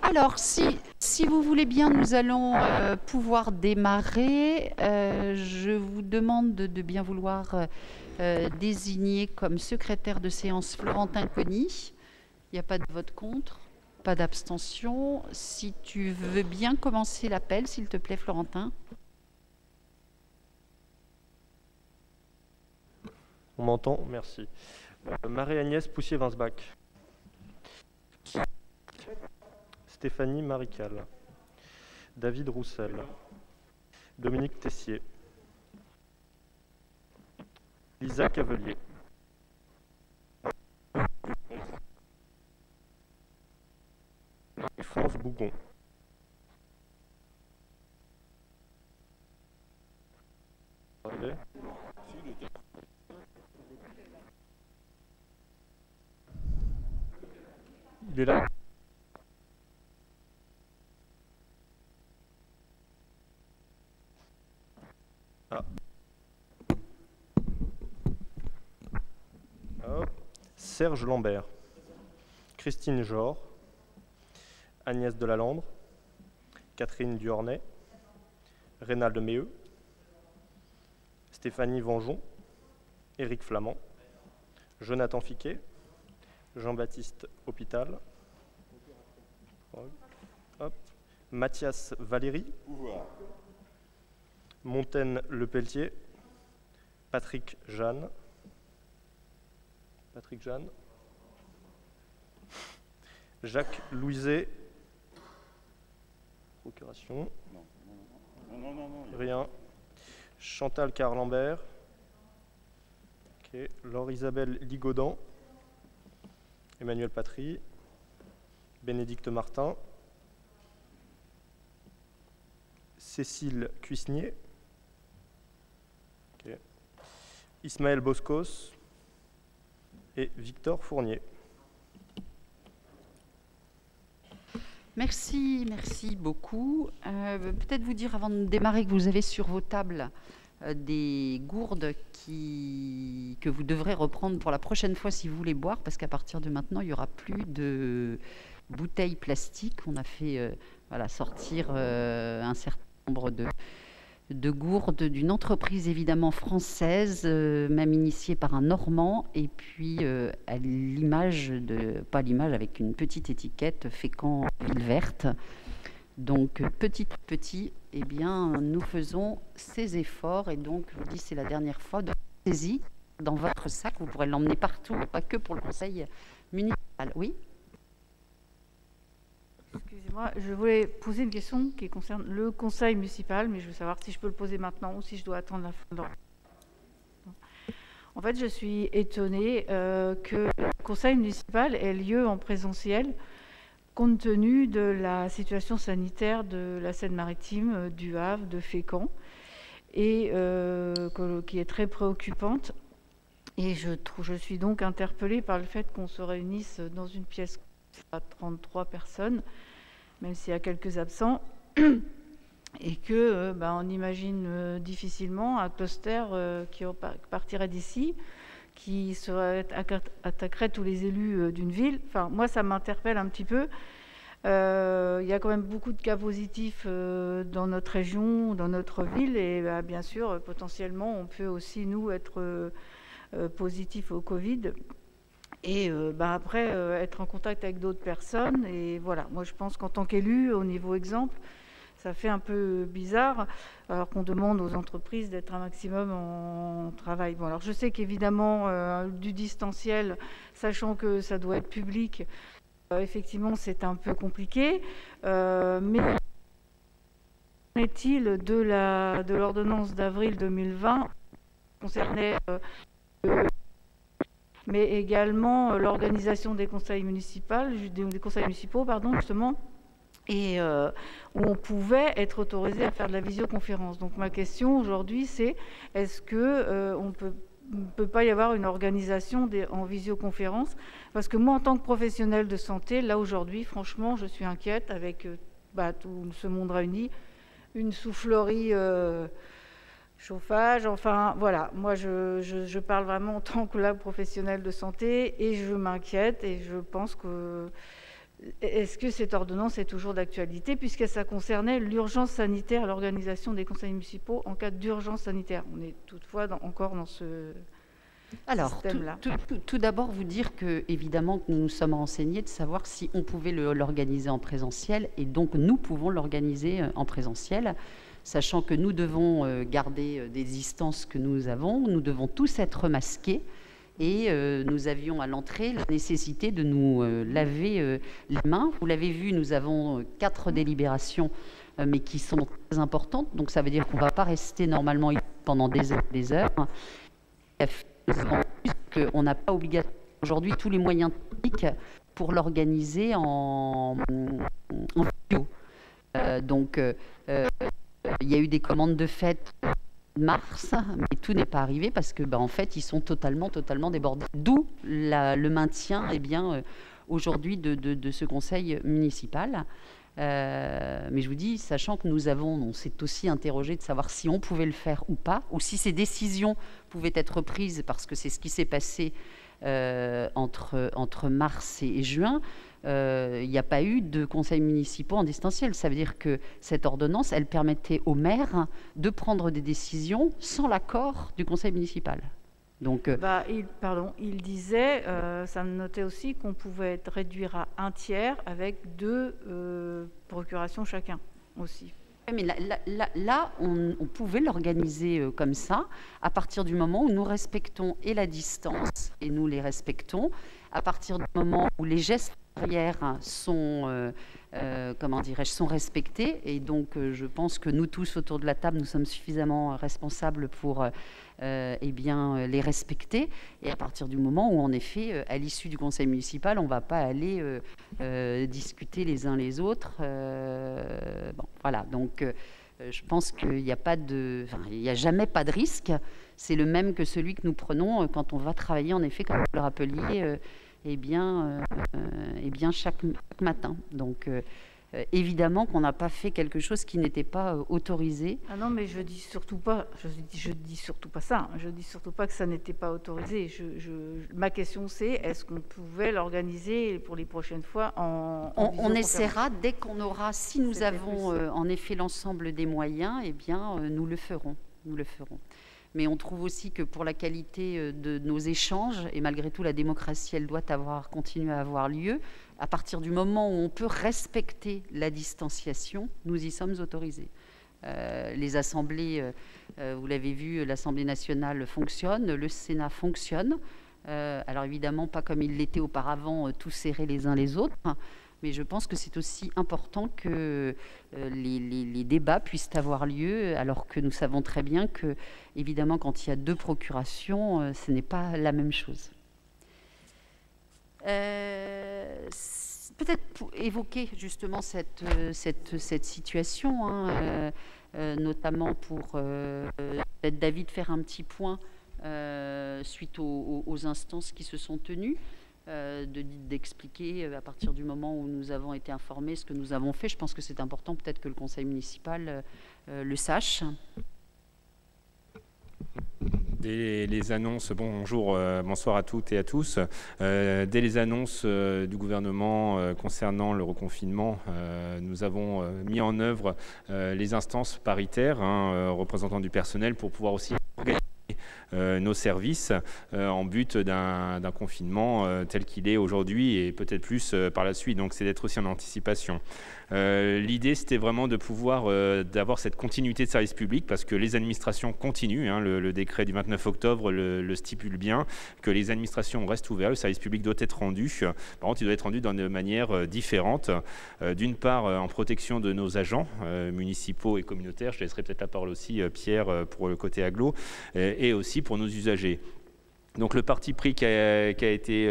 Alors, si vous voulez bien, nous allons pouvoir démarrer. Je vous demande de bien vouloir désigner comme secrétaire de séance Florentin Conny. Il n'y a pas de vote contre, pas d'abstention. Si tu veux bien commencer l'appel, s'il te plaît, Florentin. On m'entend, merci. Marie-Agnès Poussier-Winsbach. Stéphanie Marical. David Roussel. Dominique Tessier. Lisa Cavelier. France Bougon. Il est là. Ah. Hop. Serge Lambert. Christine Jor. Agnès Delalandre. Catherine Duornay. Rénald Méheux. Stéphanie Vangeon. Éric Flamand. Jonathan Fiquet. Jean-Baptiste Hôpital. Hop. Mathias Valéry. Montaigne Lepelletier. Patrick Jeanne. Jacques Louiset. Procuration. Non. Rien. Chantal Carlambert. Okay. Laure-Isabelle Ligaudan. Emmanuel Patry. Bénédicte Martin. Cécile Cuisnier. Okay. Ismaël Boscos. Et Victor Fournier. Merci beaucoup. Peut-être vous dire avant de démarrer que vous avez sur vos tables des gourdes que vous devrez reprendre pour la prochaine fois si vous voulez boire, parce qu'à partir de maintenant, il n'y aura plus de bouteilles plastiques. On a fait sortir un certain nombre de gourdes d'une entreprise évidemment française, même initiée par un Normand, et puis à l'image pas l'image, avec une petite étiquette Fécamp Ville Verte. Donc petit à petit, eh bien, nous faisons ces efforts, et donc je vous dis, c'est la dernière fois, de saisie dans votre sac, vous pourrez l'emmener partout, pas que pour le conseil municipal. Oui. Excusez-moi, je voulais poser une question qui concerne le conseil municipal, mais je veux savoir si je peux le poser maintenant ou si je dois attendre la fin de l'ordre. En fait, je suis étonnée que le conseil municipal ait lieu en présentiel, compte tenu de la situation sanitaire de la Seine-Maritime, du Havre, de Fécamp, et qui est très préoccupante. Et je suis donc interpellée par le fait qu'on se réunisse dans une pièce à 33 personnes, même s'il y a quelques absents, et que on imagine difficilement un cluster qui partirait d'ici, qui attaquerait tous les élus d'une ville. Enfin, moi, ça m'interpelle un petit peu. Il y a quand même beaucoup de cas positifs dans notre région, dans notre ville, et bien sûr, potentiellement, on peut aussi, nous, être positifs au Covid. Et après, être en contact avec d'autres personnes. Et voilà, moi je pense qu'en tant qu'élu, au niveau exemple, ça fait un peu bizarre, alors qu'on demande aux entreprises d'être un maximum en travail. Bon, alors je sais qu'évidemment, du distanciel, sachant que ça doit être public, effectivement c'est un peu compliqué. Mais qu'en est-il de l'ordonnance d'avril 2020 concernait mais également l'organisation des conseils municipaux, justement, et où on pouvait être autorisé à faire de la visioconférence. Donc ma question aujourd'hui, c'est est-ce que on ne peut pas y avoir une organisation en visioconférence? Parce que moi, en tant que professionnelle de santé, là aujourd'hui, franchement, je suis inquiète avec tout ce monde réuni, une soufflerie... chauffage, enfin voilà, moi je parle vraiment en tant que professionnelle de santé, et je m'inquiète, et je pense que est-ce que cette ordonnance est toujours d'actualité, puisque ça concernait l'urgence sanitaire, l'organisation des conseils municipaux en cas d'urgence sanitaire. On est toutefois encore dans ce Alors, système-là. tout d'abord, vous dire que, évidemment, que nous nous sommes renseignés de savoir si on pouvait l'organiser en présentiel, et donc nous pouvons l'organiser en présentiel, sachant que nous devons garder des distances que nous avons, nous devons tous être masqués, et nous avions à l'entrée la nécessité de nous laver les mains. Vous l'avez vu, nous avons 4 délibérations, mais qui sont très importantes, donc ça veut dire qu'on ne va pas rester normalement pendant des heures et des heures. On n'a pas obligatoirement aujourd'hui tous les moyens techniques pour l'organiser en vidéo. Donc, il y a eu des commandes de fête mars, mais tout n'est pas arrivé parce que, en fait, ils sont totalement débordés. D'où le maintien, aujourd'hui de ce conseil municipal. Mais je vous dis, sachant que on s'est aussi interrogé de savoir si on pouvait le faire ou pas, ou si ces décisions pouvaient être prises, parce que c'est ce qui s'est passé entre mars et juin. Il n'y a pas eu de conseils municipaux en distanciel. Ça veut dire que cette ordonnance, elle permettait aux maires de prendre des décisions sans l'accord du conseil municipal. Donc, il disait, ça me notait aussi qu'on pouvait réduire à 1/3 avec 2 procurations chacun aussi. Mais là on pouvait l'organiser comme ça, à partir du moment où nous respectons et la distance, et nous les respectons, à partir du moment où les gestes barrières sont, sont respectés, et donc je pense que nous tous autour de la table, nous sommes suffisamment responsables pour les respecter, et à partir du moment où, en effet, à l'issue du conseil municipal, on ne va pas aller discuter les uns les autres. Voilà, donc je pense qu'il n'y a pas il n'y a jamais pas de risque. C'est le même que celui que nous prenons quand on va travailler, en effet, comme vous le rappeliez, chaque matin. Donc, évidemment qu'on n'a pas fait quelque chose qui n'était pas autorisé. Ah non, mais je dis surtout pas. Je dis surtout pas ça. Je dis surtout pas que ça n'était pas autorisé. Ma question, c'est est-ce qu'on pouvait l'organiser pour les prochaines fois en on essaiera dès qu'on aura. Si nous avons en effet l'ensemble des moyens, nous le ferons. Nous le ferons. Mais on trouve aussi que pour la qualité de nos échanges, et malgré tout la démocratie, elle doit continuer à avoir lieu, à partir du moment où on peut respecter la distanciation, nous y sommes autorisés. Les assemblées, vous l'avez vu, l'Assemblée nationale fonctionne, le Sénat fonctionne. Alors évidemment, pas comme il l'était auparavant, tous serrés les uns les autres. Mais je pense que c'est aussi important que les débats puissent avoir lieu, alors que nous savons très bien que, évidemment, quand il y a 2 procurations, ce n'est pas la même chose. Peut-être pour évoquer justement cette situation, notamment pour peut-être David faire un petit point suite aux instances qui se sont tenues. D'expliquer à partir du moment où nous avons été informés ce que nous avons fait. Je pense que c'est important peut-être que le conseil municipal le sache. Dès les annonces, bonsoir à toutes et à tous. Dès les annonces du gouvernement concernant le reconfinement, nous avons mis en œuvre les instances paritaires, représentants du personnel, pour pouvoir aussi organiser nos services en but d'un confinement tel qu'il est aujourd'hui et peut-être plus par la suite. Donc c'est d'être aussi en anticipation. L'idée, c'était vraiment de pouvoir d'avoir cette continuité de service public, parce que les administrations continuent. Le décret du 29 octobre le stipule bien, que les administrations restent ouvertes. Le service public doit être rendu. Par contre, il doit être rendu de manière différente. D'une part, en protection de nos agents municipaux et communautaires. Je laisserai peut-être la parole aussi, Pierre, pour le côté agglo, et aussi pour nos usagers. Donc le parti pris qui a été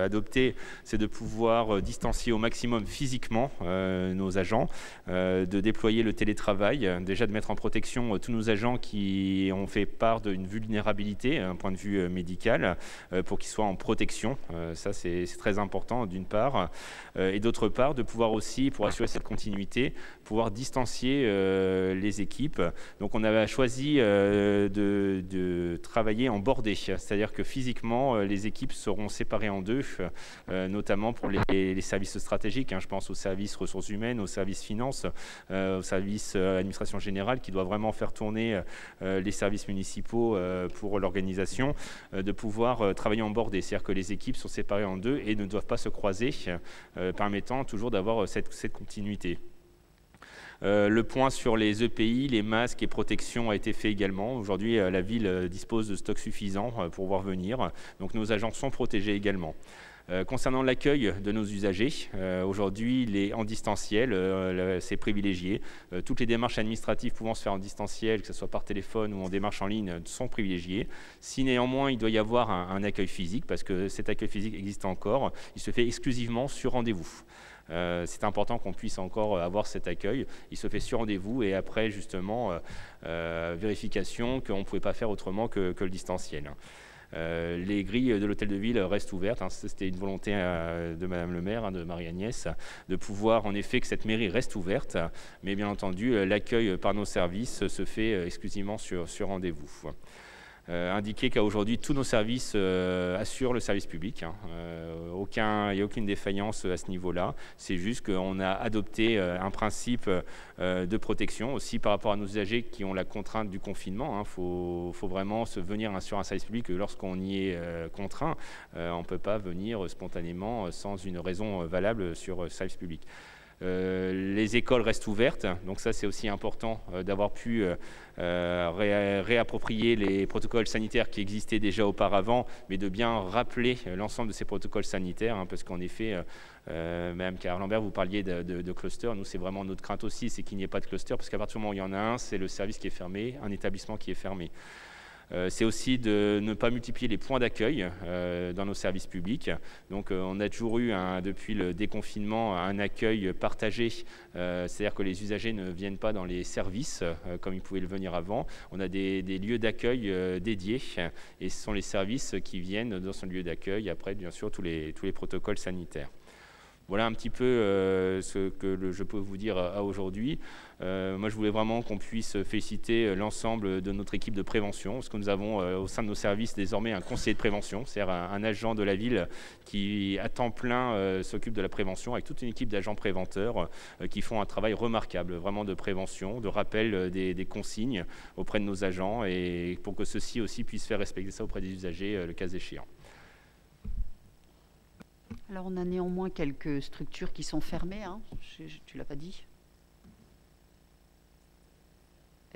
adopté, c'est de pouvoir distancier au maximum physiquement nos agents, de déployer le télétravail, déjà de mettre en protection tous nos agents qui ont fait part d'une vulnérabilité, d'un point de vue médical, pour qu'ils soient en protection. Ça, c'est très important, d'une part. Et d'autre part, de pouvoir aussi, pour assurer cette continuité, pouvoir distancier les équipes. Donc on avait choisi de travailler en bordée, c'est-à-dire c'est-à-dire que physiquement, les équipes seront séparées en deux, notamment pour les services stratégiques. Je pense aux services ressources humaines, aux services finances, aux services administration générale, qui doit vraiment faire tourner les services municipaux pour l'organisation, de pouvoir travailler en bordée. C'est-à-dire que les équipes sont séparées en deux et ne doivent pas se croiser, permettant toujours d'avoir cette continuité. Le point sur les EPI, les masques et protections a été fait également. Aujourd'hui, la ville dispose de stocks suffisants pour voir venir. Donc nos agents sont protégés également. Concernant l'accueil de nos usagers, aujourd'hui, il est en distanciel, c'est privilégié. Toutes les démarches administratives pouvant se faire en distanciel, que ce soit par téléphone ou en démarche en ligne, sont privilégiées. Si néanmoins, il doit y avoir un accueil physique, parce que cet accueil physique existe encore, il se fait exclusivement sur rendez-vous. C'est important qu'on puisse encore avoir cet accueil. Il se fait sur rendez-vous et après, justement, vérification qu'on ne pouvait pas faire autrement que le distanciel. Les grilles de l'hôtel de ville restent ouvertes. C'était une volonté de Madame le maire, de Marie-Agnès, de pouvoir en effet que cette mairie reste ouverte. Mais bien entendu, l'accueil par nos services se fait exclusivement sur rendez-vous. Indiquer qu'aujourd'hui, tous nos services assurent le service public. Il n'y a aucune défaillance à ce niveau-là. C'est juste qu'on a adopté un principe de protection aussi par rapport à nos usagers qui ont la contrainte du confinement. Faut vraiment se venir sur un service public lorsqu'on y est contraint. On ne peut pas venir spontanément sans une raison valable sur le service public. Les écoles restent ouvertes, donc ça c'est aussi important d'avoir pu réapproprier les protocoles sanitaires qui existaient déjà auparavant, mais de bien rappeler l'ensemble de ces protocoles sanitaires, parce qu'en effet, Mme Carole Lambert, vous parliez de cluster. Nous, c'est vraiment notre crainte aussi, c'est qu'il n'y ait pas de cluster, parce qu'à partir du moment où il y en a un, c'est le service qui est fermé, un établissement qui est fermé. C'est aussi de ne pas multiplier les points d'accueil dans nos services publics. Donc on a toujours eu, depuis le déconfinement, un accueil partagé, c'est-à-dire que les usagers ne viennent pas dans les services comme ils pouvaient le venir avant. On a des lieux d'accueil dédiés et ce sont les services qui viennent dans son lieu d'accueil, après bien sûr tous les protocoles sanitaires. Voilà un petit peu ce que je peux vous dire à aujourd'hui. Moi, je voulais vraiment qu'on puisse féliciter l'ensemble de notre équipe de prévention, parce que nous avons au sein de nos services désormais un conseiller de prévention, c'est-à-dire un agent de la ville qui, à temps plein, s'occupe de la prévention, avec toute une équipe d'agents préventeurs qui font un travail remarquable, vraiment de prévention, de rappel des consignes auprès de nos agents, et pour que ceux-ci aussi puissent faire respecter ça auprès des usagers, le cas échéant. Alors, on a néanmoins quelques structures qui sont fermées, tu ne l'as pas dit.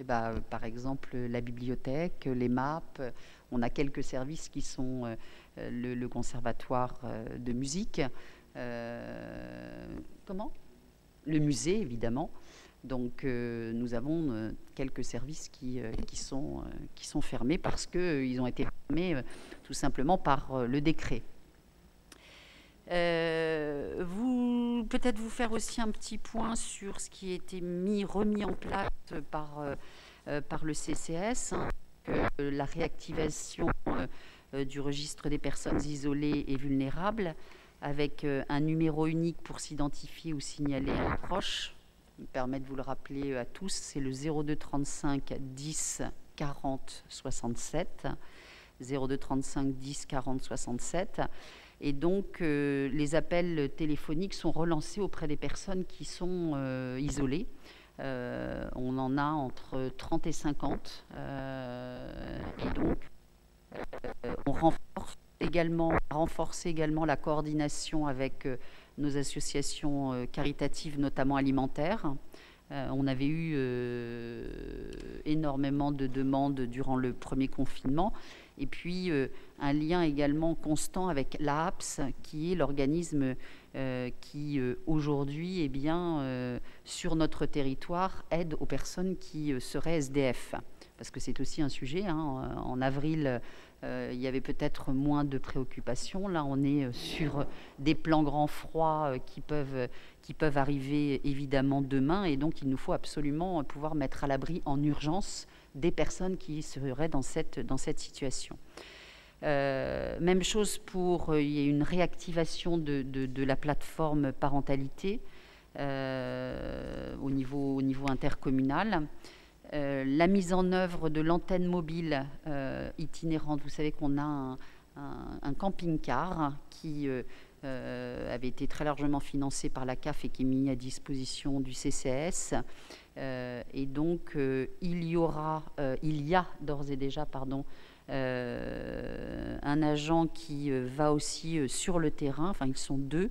Par exemple, la bibliothèque, les MAP, on a quelques services qui sont le conservatoire de musique, le musée, évidemment. Donc, nous avons quelques services qui sont fermés parce qu'ils ont été fermés tout simplement par le décret. Peut-être vous faire aussi un petit point sur ce qui a été remis en place par le CCS, la réactivation du registre des personnes isolées et vulnérables, avec un numéro unique pour s'identifier ou signaler un proche. Je me permets de vous le rappeler à tous, c'est le 02 35 10 40 67, 02 35 10 40 67. Et donc, les appels téléphoniques sont relancés auprès des personnes qui sont isolées. On en a entre 30 et 50. Et donc, on renforce également la coordination avec nos associations caritatives, notamment alimentaires. On avait eu énormément de demandes durant le premier confinement. Et puis, un lien également constant avec l'AAPS, qui est l'organisme qui, aujourd'hui, sur notre territoire, aide aux personnes qui seraient SDF. Parce que c'est aussi un sujet. En avril, il y avait peut-être moins de préoccupations. Là, on est sur des plans grand froid qui peuvent arriver, évidemment, demain. Et donc, il nous faut absolument pouvoir mettre à l'abri en urgence des personnes qui seraient dans cette situation. Même chose il y a une réactivation de la plateforme parentalité au niveau intercommunal. la mise en œuvre de l'antenne mobile itinérante. Vous savez qu'on a un camping-car qui avait été très largement financé par la CAF et qui est mis à disposition du CCAS. Et donc, il y a d'ores et déjà, un agent qui va aussi sur le terrain, enfin ils sont deux,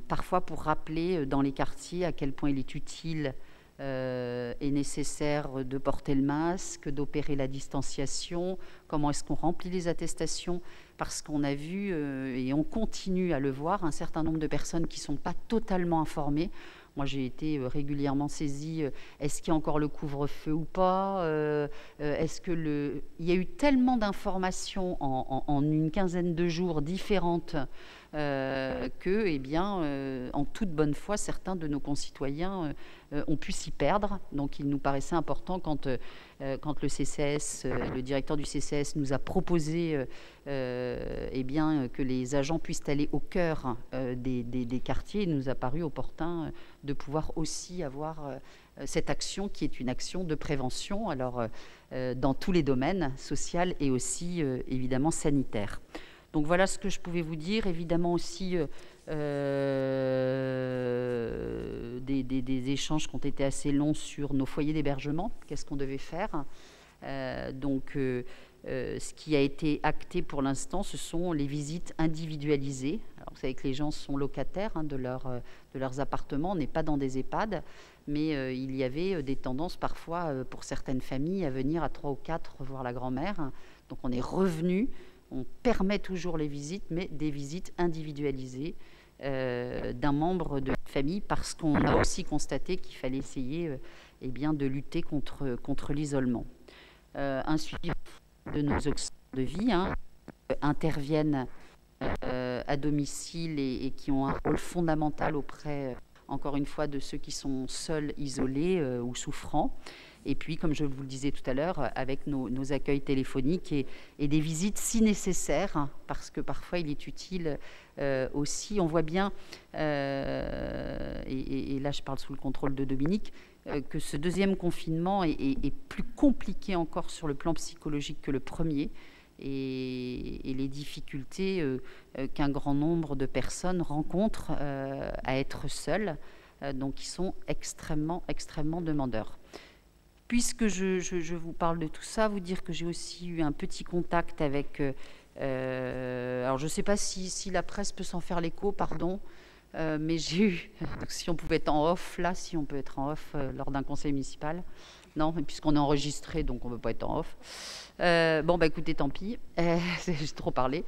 parfois pour rappeler dans les quartiers à quel point il est utile et nécessaire de porter le masque, d'opérer la distanciation, comment est-ce qu'on remplit les attestations, parce qu'on a vu, et on continue à le voir, un certain nombre de personnes qui ne sont pas totalement informées. Moi, j'ai été régulièrement saisie, est-ce qu'il y a encore le couvre-feu ou pas, est-ce que il y a eu tellement d'informations en une quinzaine de jours différentes que, eh bien, en toute bonne foi, certains de nos concitoyens ont pu s'y perdre. Donc, il nous paraissait important quand le CCAS, le directeur du CCAS nous a proposé eh bien, que les agents puissent aller au cœur des quartiers. Il nous a paru opportun de pouvoir aussi avoir cette action qui est une action de prévention, alors dans tous les domaines, social et aussi évidemment sanitaire. Donc voilà ce que je pouvais vous dire. Évidemment aussi des échanges qui ont été assez longs sur nos foyers d'hébergement. Qu'est-ce qu'on devait faire ? Ce qui a été acté pour l'instant, ce sont les visites individualisées. Alors, vous savez que les gens sont locataires de leurs appartements, on n'est pas dans des EHPAD, mais il y avait des tendances parfois pour certaines familles à venir à 3 ou 4 voir la grand-mère. Donc on est revenu. On permet toujours les visites, mais des visites individualisées d'un membre de la famille, parce qu'on a aussi constaté qu'il fallait essayer eh bien, de lutter contre l'isolement. Un suivi de nos auxiliaires de vie interviennent à domicile et qui ont un rôle fondamental auprès, encore une fois, de ceux qui sont seuls, isolés ou souffrants. Et puis, comme je vous le disais tout à l'heure, avec nos accueils téléphoniques et des visites si nécessaires, parce que parfois il est utile aussi, on voit bien, et là je parle sous le contrôle de Dominique, que ce deuxième confinement est plus compliqué encore sur le plan psychologique que le premier, et les difficultés qu'un grand nombre de personnes rencontrent à être seules, donc ils sont extrêmement, extrêmement demandeurs. Puisque je vous parle de tout ça, vous dire que j'ai aussi eu un petit contact avec... alors, je ne sais pas si la presse peut s'en faire l'écho, pardon, mais j'ai eu... Si on pouvait être en off, là, si on peut être en off lors d'un conseil municipal. Non, puisqu'on est enregistré, donc on ne peut pas être en off. Bon, bah écoutez, tant pis. J'ai trop parlé.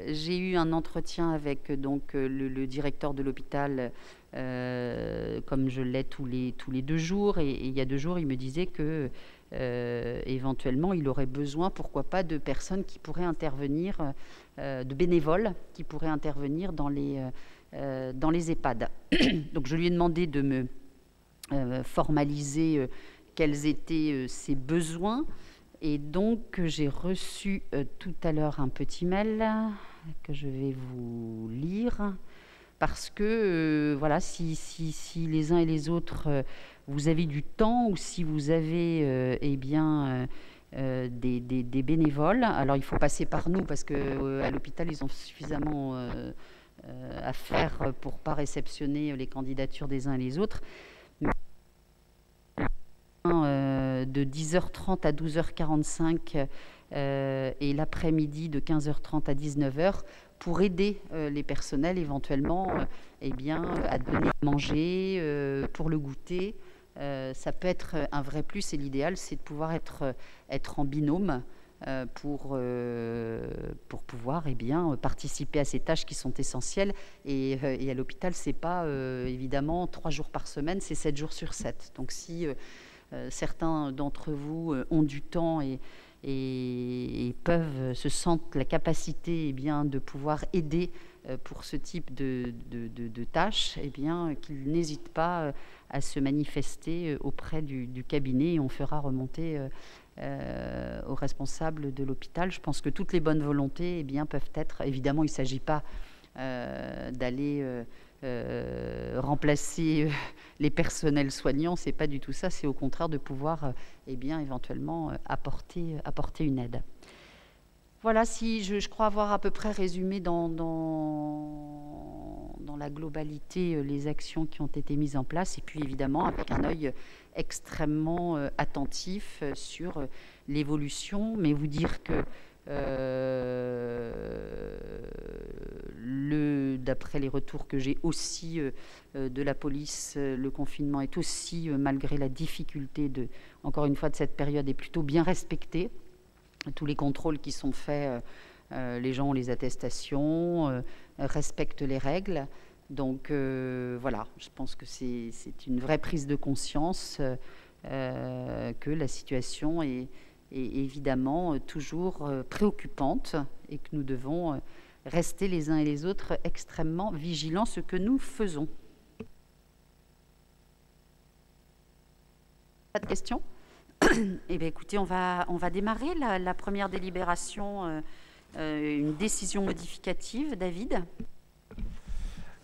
J'ai eu un entretien avec donc, le directeur de l'hôpital, comme je l'ai tous les 2 jours, et il y a 2 jours, il me disait que éventuellement, il aurait besoin, pourquoi pas, de personnes qui pourraient intervenir, de bénévoles qui pourraient intervenir dans les EHPAD. Donc, je lui ai demandé de me formaliser quels étaient ses besoins. Et donc, j'ai reçu tout à l'heure un petit mail que je vais vous lire, parce que, voilà, si les uns et les autres, vous avez du temps, ou si vous avez eh bien, des bénévoles, alors il faut passer par nous, parce qu'à l'hôpital, ils ont suffisamment à faire pour ne pas réceptionner les candidatures des uns et les autres. De 10h30 à 12h45 et l'après-midi de 15h30 à 19h pour aider les personnels éventuellement eh bien, à donner à manger, pour le goûter. Ça peut être un vrai plus, et l'idéal c'est de pouvoir être en binôme pour pouvoir eh bien, participer à ces tâches qui sont essentielles. Et à l'hôpital, c'est pas évidemment 3 jours par semaine, c'est 7 jours sur 7. Donc si certains d'entre vous ont du temps et se sentent la capacité eh bien, de pouvoir aider pour ce type de tâches, eh bien, qu'ils n'hésitent pas à se manifester auprès du cabinet, et on fera remonter aux responsables de l'hôpital. Je pense que toutes les bonnes volontés eh bien, peuvent être... Évidemment, il ne s'agit pas d'aller remplacer les personnels soignants, c'est pas du tout ça, c'est au contraire de pouvoir eh bien, éventuellement apporter une aide. Voilà, si je crois avoir à peu près résumé dans la globalité les actions qui ont été mises en place, et puis évidemment avec un œil extrêmement attentif sur l'évolution, mais vous dire que d'après les retours que j'ai aussi de la police, le confinement est aussi, malgré la difficulté encore une fois de cette période, est plutôt bien respecté. Tous les contrôles qui sont faits, les gens ont les attestations, respectent les règles. Donc voilà, je pense que c'est une vraie prise de conscience que la situation est évidemment toujours préoccupante et que nous devons rester les uns et les autres extrêmement vigilants, ce que nous faisons. Pas de questions ? Eh bien, écoutez, on va démarrer la première délibération, une décision modificative. David ?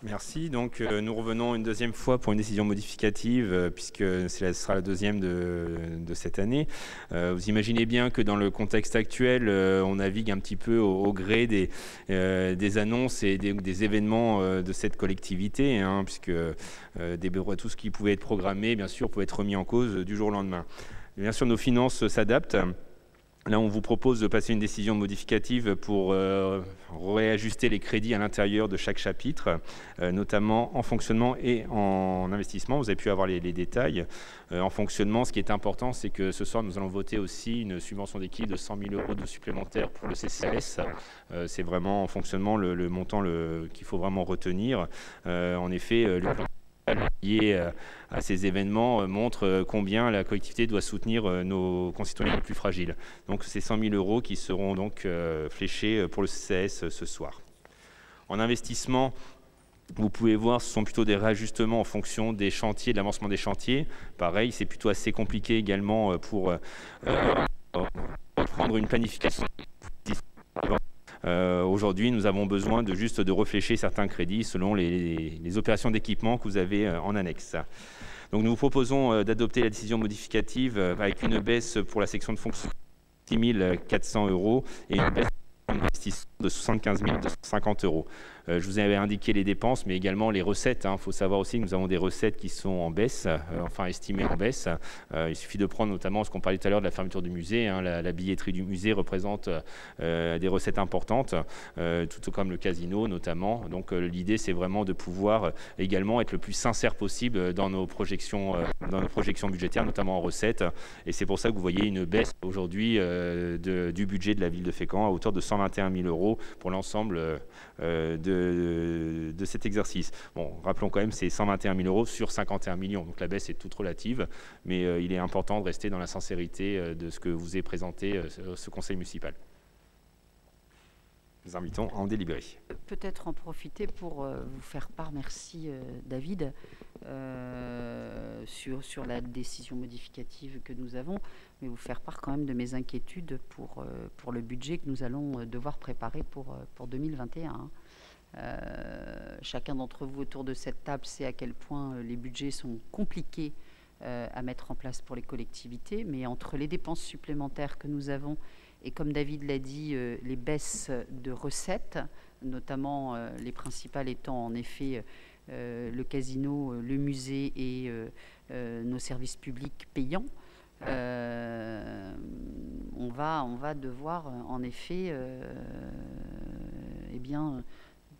Merci. Donc, nous revenons une deuxième fois pour une décision modificative, puisque ce sera la deuxième de cette année. Vous imaginez bien que dans le contexte actuel, on navigue un petit peu au gré des annonces et des événements de cette collectivité, hein, puisque tout ce qui pouvait être programmé, bien sûr, pouvait être remis en cause du jour au lendemain. Bien sûr, nos finances s'adaptent. Là, on vous propose de passer une décision modificative pour réajuster les crédits à l'intérieur de chaque chapitre, notamment en fonctionnement et en investissement. Vous avez pu avoir les détails. En fonctionnement, ce qui est important, c'est que ce soir, nous allons voter aussi une subvention d'équipe de 100 000 € de supplémentaires pour le CCAS. C'est vraiment en fonctionnement le montant qu'il faut vraiment retenir. En effet, le plan lié à ces événements montre combien la collectivité doit soutenir nos concitoyens les plus fragiles. Donc c'est 100 000 € qui seront donc fléchés pour le CCAS ce soir. En investissement, vous pouvez voir, ce sont plutôt des réajustements en fonction des chantiers, de l'avancement des chantiers. Pareil, c'est plutôt assez compliqué également pour prendre une planification. Aujourd'hui, nous avons besoin de réfléchir certains crédits selon les opérations d'équipement que vous avez en annexe. Donc, nous vous proposons d'adopter la décision modificative avec une baisse pour la section de fonction de 6 400 € et une baisse d'investissement de 75 250 €. Je vous avais indiqué les dépenses, mais également les recettes. Il faut savoir aussi que nous avons des recettes qui sont en baisse, enfin estimées en baisse. Il suffit de prendre notamment ce qu'on parlait tout à l'heure de la fermeture du musée. La billetterie du musée représente des recettes importantes, tout comme le casino notamment. Donc l'idée, c'est vraiment de pouvoir également être le plus sincère possible dans nos projections budgétaires, notamment en recettes. Et c'est pour ça que vous voyez une baisse aujourd'hui du budget de la ville de Fécamp à hauteur de 121 000 € pour l'ensemble de cet exercice. Bon, rappelons quand même, c'est 121 000 € sur 51 millions, donc la baisse est toute relative, mais il est important de rester dans la sincérité de ce que vous avez présenté ce conseil municipal. Nous invitons à en délibérer. Peut-être en profiter pour vous faire part, merci David, sur la décision modificative que nous avons, mais vous faire part quand même de mes inquiétudes pour le budget que nous allons devoir préparer pour 2021. Chacun d'entre vous autour de cette table sait à quel point les budgets sont compliqués à mettre en place pour les collectivités, mais entre les dépenses supplémentaires que nous avons et, comme David l'a dit, les baisses de recettes, notamment les principales étant en effet le casino, le musée et nos services publics payants, on va devoir en effet,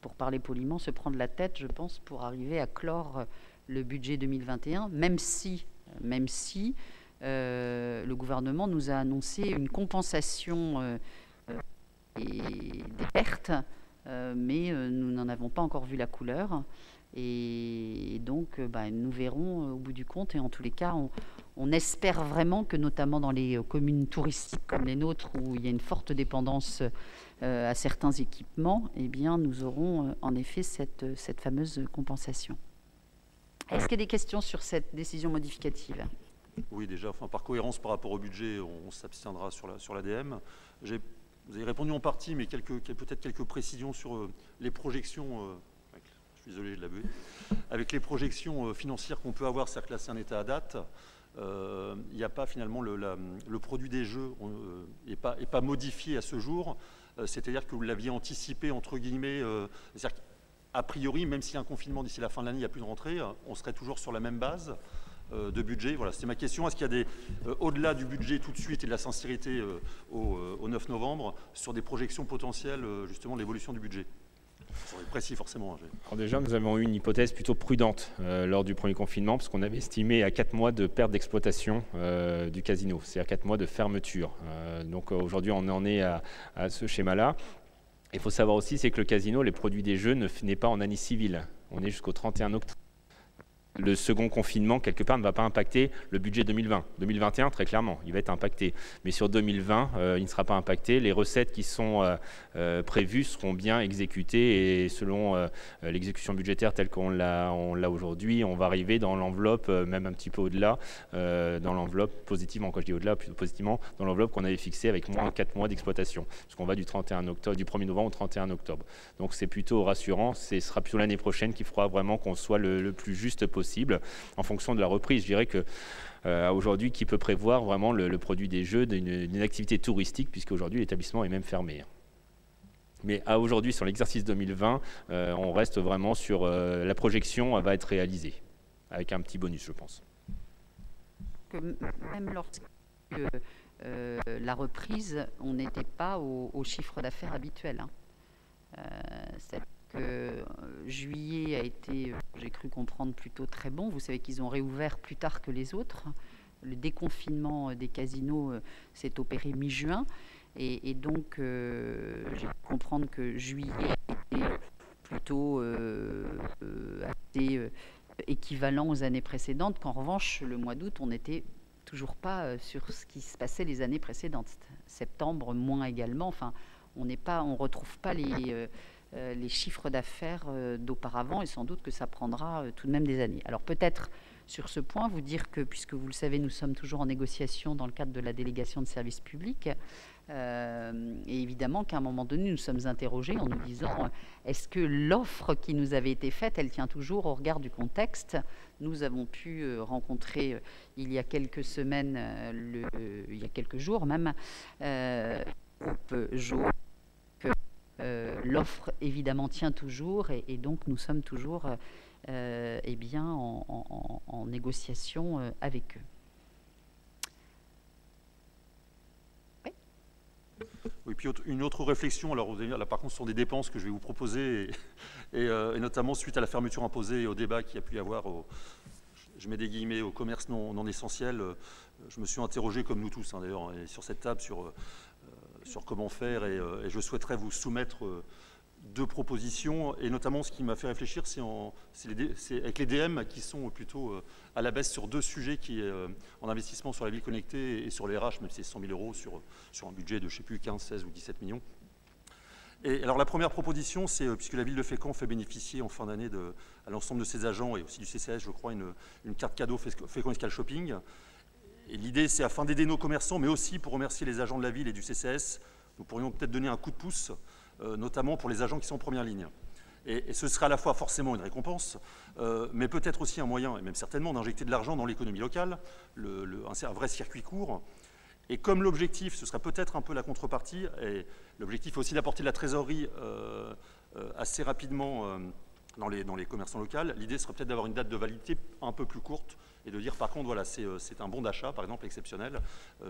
pour parler poliment, se prendre la tête, je pense, pour arriver à clore le budget 2021, même si le gouvernement nous a annoncé une compensation des pertes, mais nous n'en avons pas encore vu la couleur. Et donc, nous verrons au bout du compte. Et en tous les cas, on espère vraiment que, notamment dans les communes touristiques comme les nôtres, où il y a une forte dépendance à certains équipements, eh bien, nous aurons en effet cette fameuse compensation. Est-ce qu'il y a des questions sur cette décision modificative ? Oui, déjà, par cohérence par rapport au budget, on s'abstiendra sur l'ADM. Vous avez répondu en partie, mais peut-être quelques précisions sur les projections. je suis désolé, je l'ai bu. Avec les projections financières qu'on peut avoir, c'est-à-dire que là c'est un état à date, il n'y a pas finalement le produit des jeux n'est pas modifié à ce jour, c'est-à-dire que vous l'aviez anticipé entre guillemets, c'est-à-dire qu'a priori, même s'il y a un confinement d'ici la fin de l'année, il n'y a plus de rentrée, on serait toujours sur la même base de budget. Voilà, c'était ma question. Est-ce qu'il y a au-delà du budget tout de suite et de la sincérité au 9 novembre, sur des projections potentielles justement de l'évolution du budget? Ça serait précis forcément. Alors déjà, nous avons eu une hypothèse plutôt prudente lors du premier confinement, parce qu'on avait estimé à 4 mois de perte d'exploitation du casino, c'est-à-dire 4 mois de fermeture. Donc aujourd'hui, on en est à ce schéma-là. Il faut savoir aussi, c'est que le casino, les produits des jeux, n'est pas en année civile. On est jusqu'au 31 octobre. Le second confinement, quelque part, ne va pas impacter le budget 2020. 2021, très clairement, il va être impacté. Mais sur 2020, il ne sera pas impacté. Les recettes qui sont prévues seront bien exécutées et selon l'exécution budgétaire telle qu'on l'a aujourd'hui, on va arriver dans l'enveloppe, même un petit peu au-delà, dans l'enveloppe positivement, quand je dis au-delà, plutôt positivement, dans l'enveloppe qu'on avait fixée avec moins de 4 mois d'exploitation. Parce qu'on va du 1er novembre au 31 octobre. Donc c'est plutôt rassurant. Ce sera plutôt l'année prochaine qu'il faudra vraiment qu'on soit le plus juste possible en fonction de la reprise. Je dirais que aujourd'hui, qui peut prévoir vraiment le produit des jeux d'une activité touristique, puisqu'aujourd'hui l'établissement est même fermé. Mais à aujourd'hui, sur l'exercice 2020, on reste vraiment sur la projection va être réalisée, avec un petit bonus, je pense. Que même lorsque la reprise, on n'était pas au chiffre d'affaires habituel. C'est que juillet a été, j'ai cru comprendre, plutôt très bon. Vous savez qu'ils ont réouvert plus tard que les autres. Le déconfinement des casinos s'est opéré mi-juin. Et donc, j'ai pu comprendre que juillet était plutôt assez équivalent aux années précédentes, qu'en revanche, le mois d'août, on n'était toujours pas sur ce qui se passait les années précédentes. Septembre, moins également. Enfin, on ne retrouve pas les chiffres d'affaires d'auparavant, et sans doute que ça prendra tout de même des années. Alors peut-être sur ce point, vous dire que, puisque vous le savez, nous sommes toujours en négociation dans le cadre de la délégation de services publics, et évidemment qu'à un moment donné, nous sommes interrogés en nous disant, est-ce que l'offre qui nous avait été faite, elle tient toujours au regard du contexte? Nous avons pu rencontrer il y a quelques semaines, il y a quelques jours même, groupe Jo, l'offre évidemment tient toujours et donc nous sommes toujours bien en négociation avec eux. Oui. Oui, puis une autre réflexion, alors là par contre ce sont des dépenses que je vais vous proposer et notamment suite à la fermeture imposée et au débat qu'il y a pu y avoir, je mets des guillemets, au commerce non essentiel. Je me suis interrogé comme nous tous d'ailleurs sur cette table sur comment faire et je souhaiterais vous soumettre deux propositions et notamment ce qui m'a fait réfléchir c'est avec les DM qui sont plutôt à la baisse sur deux sujets qui est en investissement sur la ville connectée et sur les RH, même si c'est 100 000 euros sur un budget de je ne sais plus 15, 16 ou 17 millions. Et alors la première proposition, c'est puisque la ville de Fécamp fait bénéficier en fin d'année à l'ensemble de ses agents et aussi du CCS, je crois, une carte cadeau Fécamp Escale Shopping. Et l'idée, c'est afin d'aider nos commerçants, mais aussi pour remercier les agents de la ville et du CCS, nous pourrions peut-être donner un coup de pouce, notamment pour les agents qui sont en première ligne. Et ce serait à la fois forcément une récompense, mais peut-être aussi un moyen, et même certainement, d'injecter de l'argent dans l'économie locale, un vrai circuit court. Et comme l'objectif, ce serait peut-être un peu la contrepartie, et l'objectif aussi d'apporter de la trésorerie assez rapidement dans les commerçants locaux, l'idée serait peut-être d'avoir une date de validité un peu plus courte et de dire par contre voilà c'est un bon d'achat par exemple exceptionnel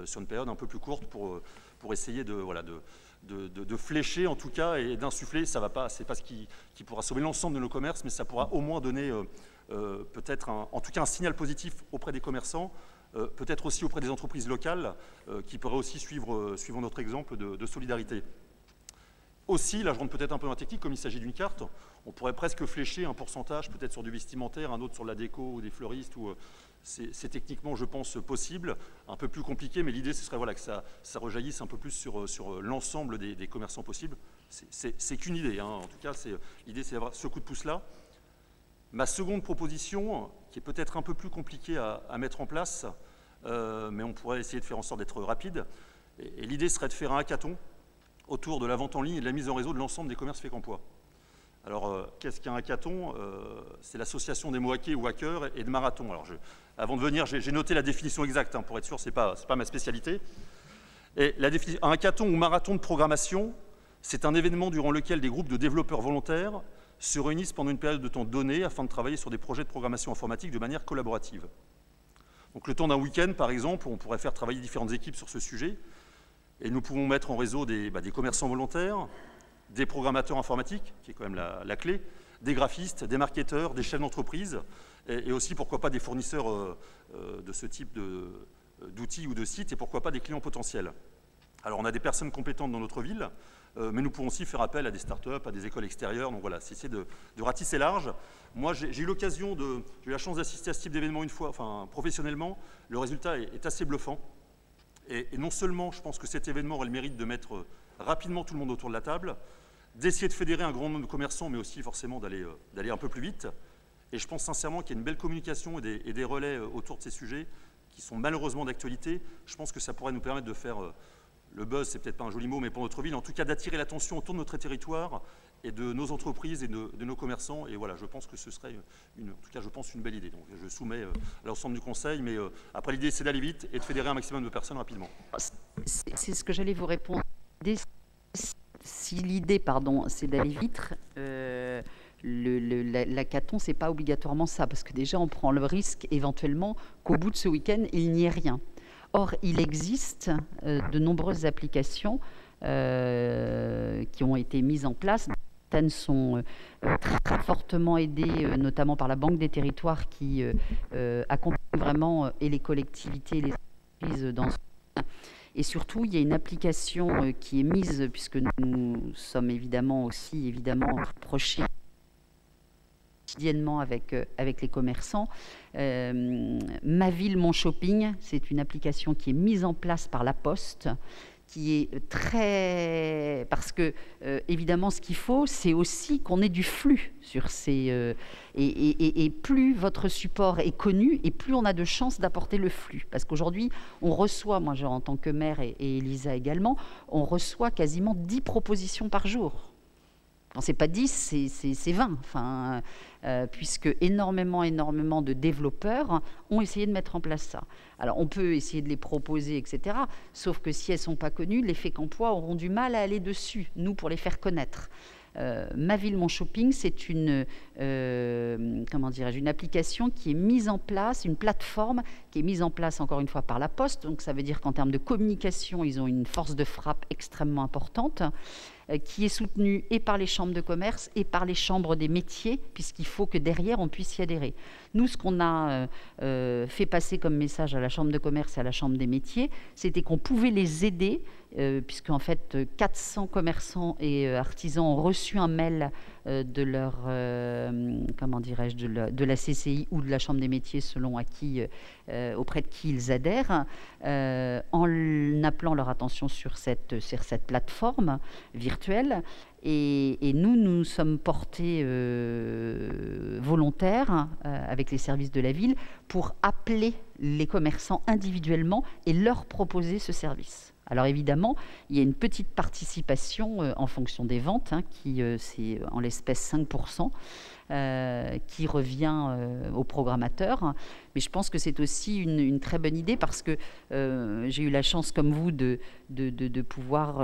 sur une période un peu plus courte pour essayer de flécher en tout cas et d'insuffler. Ça va pas, c'est pas ce qui pourra sauver l'ensemble de nos commerces, mais ça pourra au moins donner peut-être en tout cas un signal positif auprès des commerçants, peut-être aussi auprès des entreprises locales qui pourraient aussi suivre notre exemple de solidarité. Aussi, là je rentre peut-être un peu dans la technique, comme il s'agit d'une carte, on pourrait presque flécher un pourcentage peut-être sur du vestimentaire, un autre sur la déco ou des fleuristes. C'est techniquement, je pense, possible, un peu plus compliqué, mais l'idée ce serait voilà, que ça rejaillisse un peu plus sur l'ensemble des commerçants possibles. C'est qu'une idée, hein. En tout cas, l'idée c'est d'avoir ce coup de pouce-là. Ma seconde proposition, qui est peut-être un peu plus compliquée à mettre en place, mais on pourrait essayer de faire en sorte d'être rapide, et l'idée serait de faire un hackathon autour de la vente en ligne et de la mise en réseau de l'ensemble des commerces fécampois. Alors, qu'est-ce qu'un hackathon? C'est l'association des mots hackés ou hackers et de marathon. Alors, avant de venir, j'ai noté la définition exacte, hein, pour être sûr, c'est pas ma spécialité. Et un hackathon ou marathon de programmation, c'est un événement durant lequel des groupes de développeurs volontaires se réunissent pendant une période de temps donnée afin de travailler sur des projets de programmation informatique de manière collaborative. Donc le temps d'un week-end, par exemple, on pourrait faire travailler différentes équipes sur ce sujet, et nous pouvons mettre en réseau des commerçants volontaires, des programmateurs informatiques, qui est quand même la clé, des graphistes, des marketeurs, des chefs d'entreprise, et aussi, pourquoi pas, des fournisseurs de ce type d'outils ou de sites, et pourquoi pas des clients potentiels. Alors on a des personnes compétentes dans notre ville, mais nous pouvons aussi faire appel à des startups, à des écoles extérieures. Donc voilà, c'est essayer de ratisser large. Moi, j'ai eu la chance d'assister à ce type d'événement une fois, enfin professionnellement. Le résultat est assez bluffant. Et non seulement, je pense que cet événement aurait le mérite de mettre rapidement tout le monde autour de la table, d'essayer de fédérer un grand nombre de commerçants, mais aussi forcément d'aller un peu plus vite. Et je pense sincèrement qu'il y a une belle communication et des relais autour de ces sujets qui sont malheureusement d'actualité. Je pense que ça pourrait nous permettre de faire... le buzz, c'est peut-être pas un joli mot, mais pour notre ville, en tout cas d'attirer l'attention autour de notre territoire et de nos entreprises et de nos commerçants. Et voilà, je pense que ce serait, une belle idée. Donc je soumets à l'ensemble du conseil, mais après l'idée, c'est d'aller vite et de fédérer un maximum de personnes rapidement. C'est ce que j'allais vous répondre. Si l'idée, c'est d'aller vite, l'hackathon, c'est pas obligatoirement ça, parce que déjà, on prend le risque éventuellement qu'au bout de ce week-end, il n'y ait rien. Or, il existe de nombreuses applications qui ont été mises en place. Certaines sont très fortement aidées, notamment par la Banque des Territoires, qui accompagne vraiment et les collectivités et les entreprises dans ce. Et surtout, il y a une application qui est mise, puisque nous sommes évidemment rapprochés quotidiennement avec les commerçants. Ma ville, mon shopping, c'est une application qui est mise en place par la Poste, qui est très... Parce que, évidemment, ce qu'il faut, c'est aussi qu'on ait du flux sur ces... Et plus votre support est connu, et plus on a de chances d'apporter le flux. Parce qu'aujourd'hui, on reçoit, moi en tant que maire et Elisa également, on reçoit quasiment 10 propositions par jour. Quand c'est pas 10, c'est 20. Enfin, puisque énormément de développeurs ont essayé de mettre en place ça. Alors, on peut essayer de les proposer, etc. Sauf que si elles ne sont pas connues, les FEC-Emploi auront du mal à aller dessus, nous, pour les faire connaître. Ma ville, mon shopping, c'est une application qui est mise en place, une plateforme qui est mise en place, encore une fois, par la Poste. Donc, ça veut dire qu'en termes de communication, ils ont une force de frappe extrêmement importante, qui est soutenue et par les chambres de commerce et par les chambres des métiers, puisqu'il faut que derrière, on puisse y adhérer. Nous, ce qu'on a fait passer comme message à la chambre de commerce et à la chambre des métiers, c'était qu'on pouvait les aider, puisqu'en fait, 400 commerçants et artisans ont reçu un mail de leur, de la CCI ou de la chambre des métiers, selon auprès de qui ils adhèrent, en appelant leur attention sur cette plateforme virtuelle. Et nous sommes portés volontaires avec les services de la ville pour appeler les commerçants individuellement et leur proposer ce service. Alors évidemment, il y a une petite participation en fonction des ventes, qui c'est en l'espèce 5%, qui revient au programmateur. Mais je pense que c'est aussi une très bonne idée, parce que j'ai eu la chance, comme vous, de pouvoir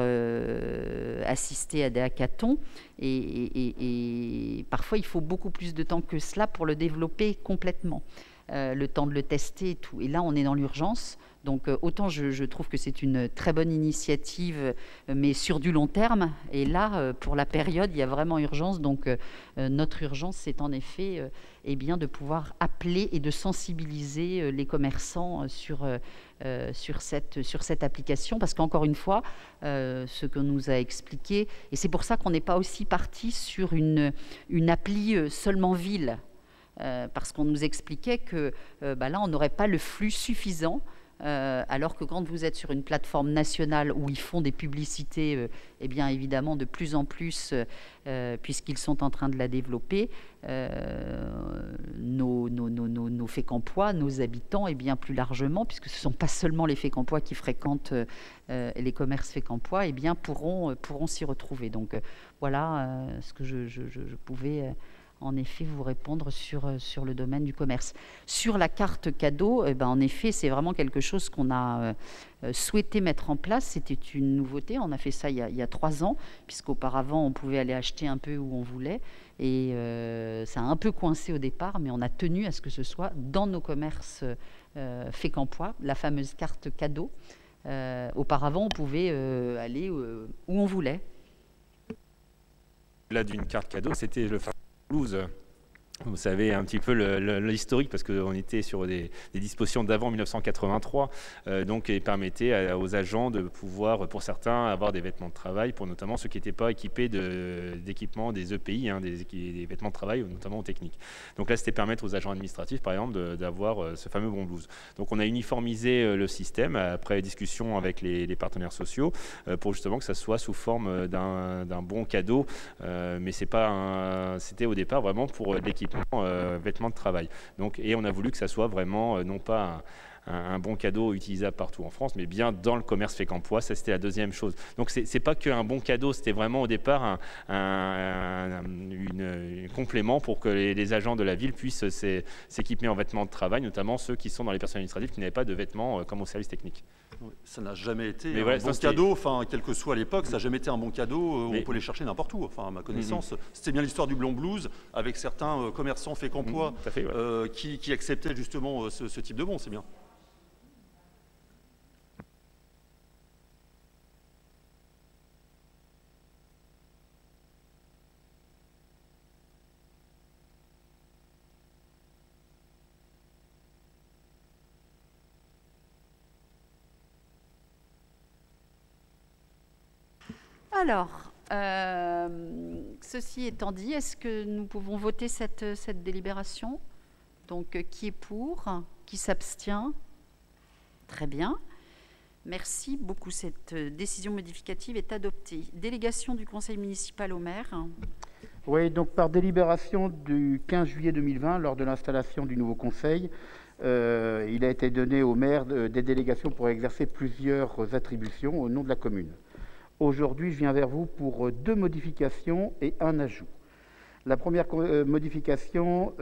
assister à des hackathons. Et parfois, il faut beaucoup plus de temps que cela pour le développer complètement. Le temps de le tester et tout. Et là, on est dans l'urgence. Donc, autant je trouve que c'est une très bonne initiative, mais sur du long terme. Et là, pour la période, il y a vraiment urgence. Donc, notre urgence, c'est en effet de pouvoir appeler et de sensibiliser les commerçants sur cette application. Parce qu'encore une fois, ce qu'on nous a expliqué, et c'est pour ça qu'on n'est pas aussi parti sur une appli seulement ville. Parce qu'on nous expliquait que là, on n'aurait pas le flux suffisant, alors que quand vous êtes sur une plateforme nationale où ils font des publicités, évidemment, de plus en plus, puisqu'ils sont en train de la développer, nos nos Fécampois, nos habitants, et bien plus largement, puisque ce ne sont pas seulement les Fécampois qui fréquentent les commerces Fécampois, et bien pourront s'y retrouver. Donc voilà ce que je pouvais en effet vous répondre sur le domaine du commerce. Sur la carte cadeau, en effet, c'est vraiment quelque chose qu'on a souhaité mettre en place. C'était une nouveauté. On a fait ça il y a 3 ans, puisqu'auparavant, on pouvait aller acheter un peu où on voulait. Et ça a un peu coincé au départ, mais on a tenu à ce que ce soit dans nos commerces Fécampois, la fameuse carte cadeau. Auparavant, on pouvait aller où on voulait. Là, d'une carte cadeau, c'était le blues. Vous savez un petit peu l'historique, parce qu'on était sur des dispositions d'avant 1983, donc et permettait aux agents de pouvoir, pour certains, avoir des vêtements de travail, pour notamment ceux qui n'étaient pas équipés d'équipements des EPI, des vêtements de travail, notamment techniques. Donc là, c'était permettre aux agents administratifs, par exemple, d'avoir ce fameux bon blues. Donc on a uniformisé le système après discussion avec les partenaires sociaux pour justement que ça soit sous forme d'un bon cadeau, mais c'était au départ vraiment pour l'équipe. Vêtements de travail. Donc, et on a voulu que ça soit vraiment non pas un bon cadeau utilisable partout en France, mais bien dans le commerce Fécampois. Ça, c'était la deuxième chose. Donc, c'est pas qu'un bon cadeau, c'était vraiment au départ un complément pour que les agents de la ville puissent s'équiper en vêtements de travail, notamment ceux qui sont dans les personnes administratives qui n'avaient pas de vêtements comme au service technique. Ça n'a jamais été un bon cadeau, enfin, quel que soit l'époque, ça n'a jamais été un bon cadeau, on peut les chercher n'importe où, enfin, à ma connaissance. C'était bien l'histoire du blanc blues, avec certains commerçants Fécampois qui acceptaient justement ce type de bon, c'est bien. Alors, ceci étant dit, est-ce que nous pouvons voter cette délibération? Donc, qui est pour? Qui s'abstient? Très bien. Merci beaucoup. Cette décision modificative est adoptée. Délégation du conseil municipal au maire. Oui, donc par délibération du 15 juillet 2020, lors de l'installation du nouveau conseil, il a été donné au maire des délégations pour exercer plusieurs attributions au nom de la commune. Aujourd'hui, je viens vers vous pour 2 modifications et 1 ajout. La première modification